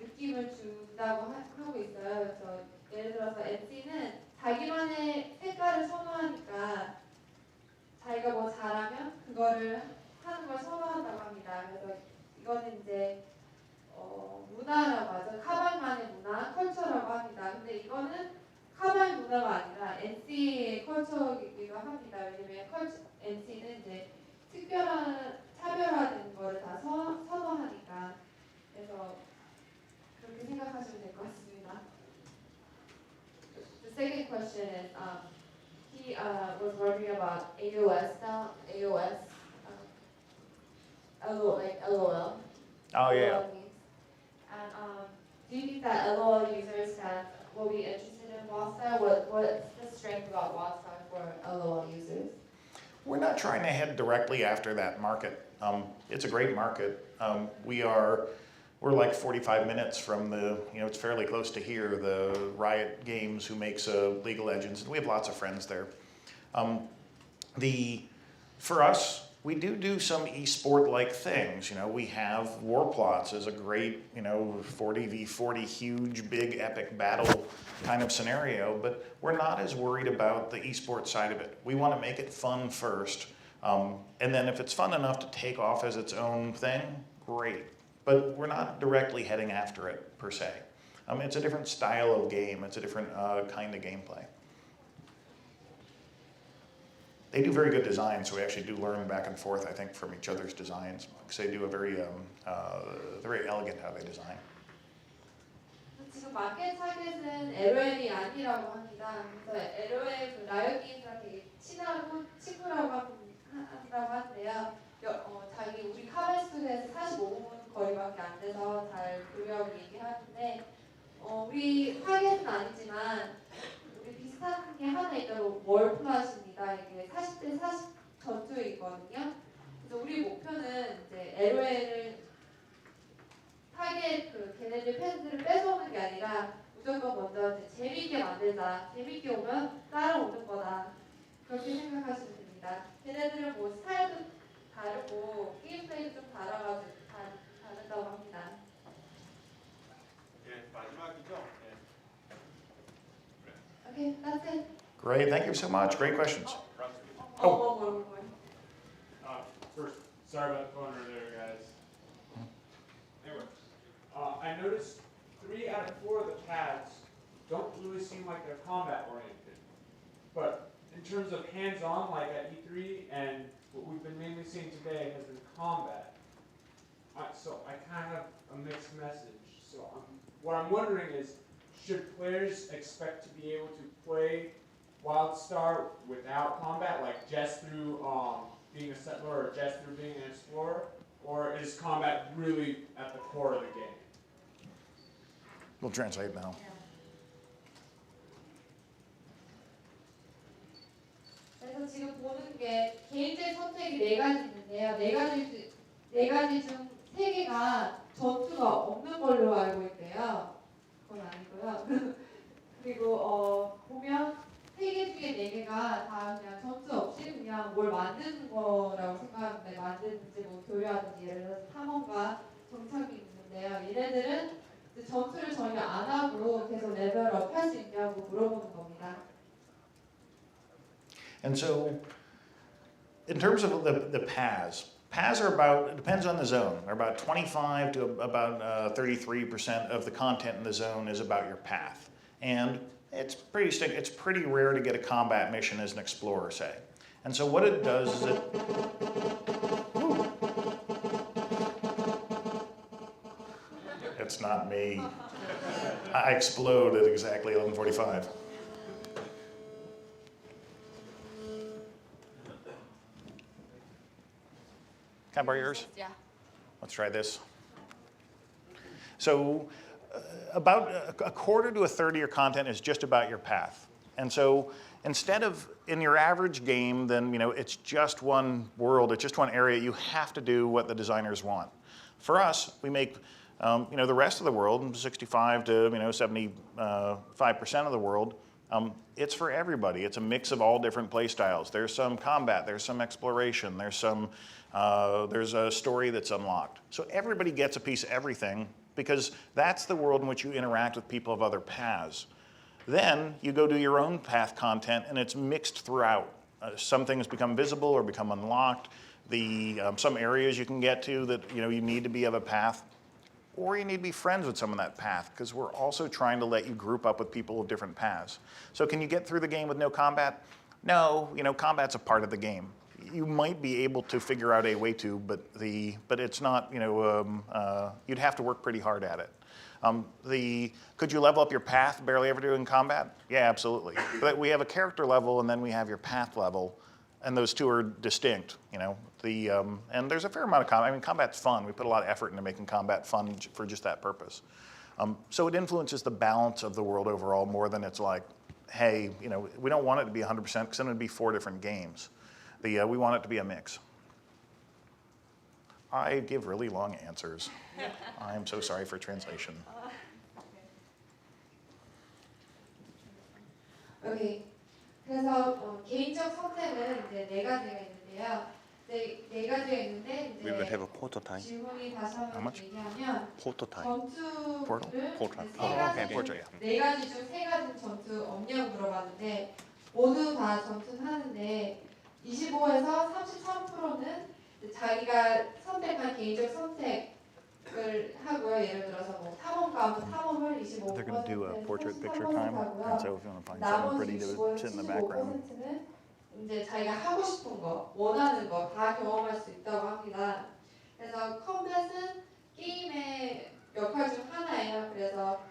느낌을 준다고 하고 있어요. 그래서 예를 들어서 NC는 자기만의 색깔을 선호하니까 자기가 뭐 잘하면 그거를 하는 걸 선호한다고 합니다. 그래서 이거는 이제 문화라고 하죠. 카바인만의 문화, 컬처라고 합니다. 근데 이거는 카바인 문화가 아니라 NC의 컬처이기도 합니다. 왜냐면 NC는 이제 특별한 차별화된 거를 다 선호하니까. 그래서 그렇게 생각하시면 될 것 같습니다. The second question is, he was wondering about AOS now, AOS, like LOL. Oh yeah. LOL means. And do you think that LOL users will be interested in WildStar? What's the strength about WildStar for LOL users? We're not trying to head directly after that market. It's a great market. We're like 45 minutes from the, you know, it's fairly close to here, the Riot Games who makes League of Legends, and we have lots of friends there. For us, we do some esport-like things. You know, we have Warplots as a great, you know, 40v40 huge, big, epic battle kind of scenario, but we're not as worried about the esport side of it. We want to make it fun first, and then if it's fun enough to take off as its own thing, great. But we're not directly heading after it, per se. It's a different style of game. It's a different kind of gameplay. They do very good design, so we actually do learn back and forth, I think, from each other's designs, because they do a very elegant how they design. 지금 마켓 타겟은 LOL이 아니라고 합니다. 그래서 LOL 그 라이엇 게임즈랑 되게 친하고 친구라고 한다고 하는데요. 우리 카바인 스튜디오에서 45분 거리밖에 안 돼서 잘 교류하고 얘기하는데 우리 타겟은 아니지만 우리 비슷한 게 하나 있다고 월플랫입니다. 이게 40대 40 전투이거든요. 그래서 우리 목표는 이제 LOL을 타겟 걔네들 팬들을 뺏어오는 게 아니라 무조건 먼저 이제 재밌게 만들자. 재밌게 오면 따라오는 거다. 그렇게 생각하시면 됩니다. 걔네들은 뭐 스타일도 다르고 게임 플레이도 좀 다르다고 합니다. 예, 마지막이죠. Okay, that's it. Great, thank you so much. Great questions. One more. First, sorry about the phone earlier, guys. Anyway, I noticed 3 out of 4 of the pads don't really seem like they're combat oriented. But in terms of hands-on, like at E3, and what we've been mainly seeing today has been combat. So I kind of have a mixed message. So what I'm wondering is, should players expect to be able to play WildStar without combat, like just through being a settler or just through being an explorer? Or is combat really at the core of the game? We'll translate now. 그래서 지금 보는 게 개인적 선택이 4가지 있는데요. 4가지 중 3개가 전투가 없는 걸로 알고 있대요. 그건 아니고요. 그리고 보면 3개 중에 4개가 다 그냥 전투 없이 그냥 뭘 만드는 거라고 생각하는데 만드는지 뭐 교류하든지 예를 들어서 탐험가 정착이 있는데요. 얘네들은 이제 전투를 전혀 안 하고 계속 레벨업 할 수 있냐고 물어보는 겁니다. And so, in terms of the paths are about, it depends on the zone. They're about 25 to about 33% of the content in the zone is about your path. And it's pretty rare to get a combat mission as an explorer, say. And so what it does is it's not me. I explode at exactly 11:45. Can I borrow yours? Yeah. Let's try this. So about a quarter to a third of your content is just about your path. And so instead of in your average game, then it's just one world, it's just one area, you have to do what the designers want. For us, we make the rest of the world, 65 to 75% of the world, it's for everybody. It's a mix of all different play styles. There's some combat, there's some exploration, there's a story that's unlocked. So everybody gets a piece of everything because that's the world in which you interact with people of other paths. Then you go do your own path content and it's mixed throughout. Some things become visible or become unlocked. Some areas you can get to that you need to be of a path, or you need to be friends with someone that path, because we're also trying to let you group up with people of different paths. So can you get through the game with no combat? No, combat's a part of the game. You might be able to figure out a way to, but it's not, you'd have to work pretty hard at it. Could you level up your path barely ever doing combat? Yeah, absolutely. But we have a character level and then we have your path level, and those two are distinct, and there's a fair amount of combat. I mean, combat's fun. We put a lot of effort into making combat fun for just that purpose. So it influences the balance of the world overall more than it's like, hey, we don't want it to be 100% because then it'd be 4 different games. We want it to be a mix. I give really long answers. I'm so sorry for translation. Okay. 그래서 개인적 선택은 이제 4가지가 있는데요. 네 가지가 있는데 We will have a portal time. 질문이 다시 How 한번 much? 얘기하면 Portal time. 전투를 Portal. 네 가지 중 3가지 전투 없냐고 물어봤는데 모두 다 전투는 하는데 25에서 33%는 자기가 선택한 개인적 선택을 하고요. 예를 들어서 뭐 탐험가면 탐험을 25%, They're going to do a portrait picture time, and so if you want to find something pretty to sit in the background. 75%는 이제 자기가 하고 싶은 거, 원하는 거 다 경험할 수 있다고 합니다. 그래서 컴뱃은 게임의 역할 중 하나예요. 그래서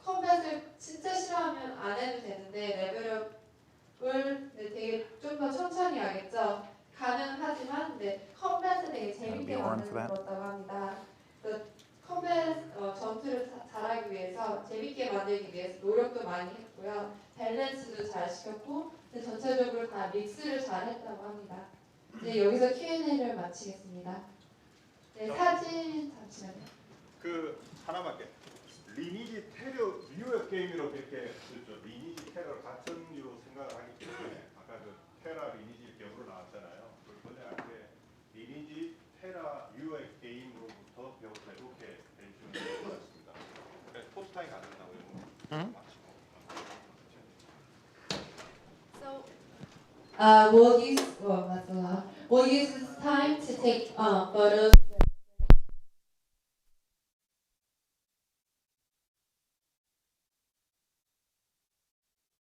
컴뱃을 진짜 싫어하면 안 해도 되는데 레벨업을 되게 좀 더 천천히 하겠죠. 가능하지만 컴뱃을 되게 재밌게 만드는 거라고 합니다. 그래서 컴뱃 전투를 잘하기 위해서 재밌게 만들기 위해서 노력도 많이 했고요. 밸런스도 잘 시켰고 전체적으로 다 믹스를 잘 했다고 합니다. 이제 여기서 Q&A를 마치겠습니다. 네, 사진 잠시만요. 하나밖에. 리니지 테러 류의 게임이라고 이렇게 그렇죠. 리니지 테러 같은 류로 생각을 하기 때문에 아까 테라 리니지 경우로 나왔잖아요. 그걸 번역할 때 리니지 테라 류의 게임으로부터 배웠다 이렇게 해주시면 될 것 같습니다. 포스타임 가능하고요. So, we'll use this time to take photos.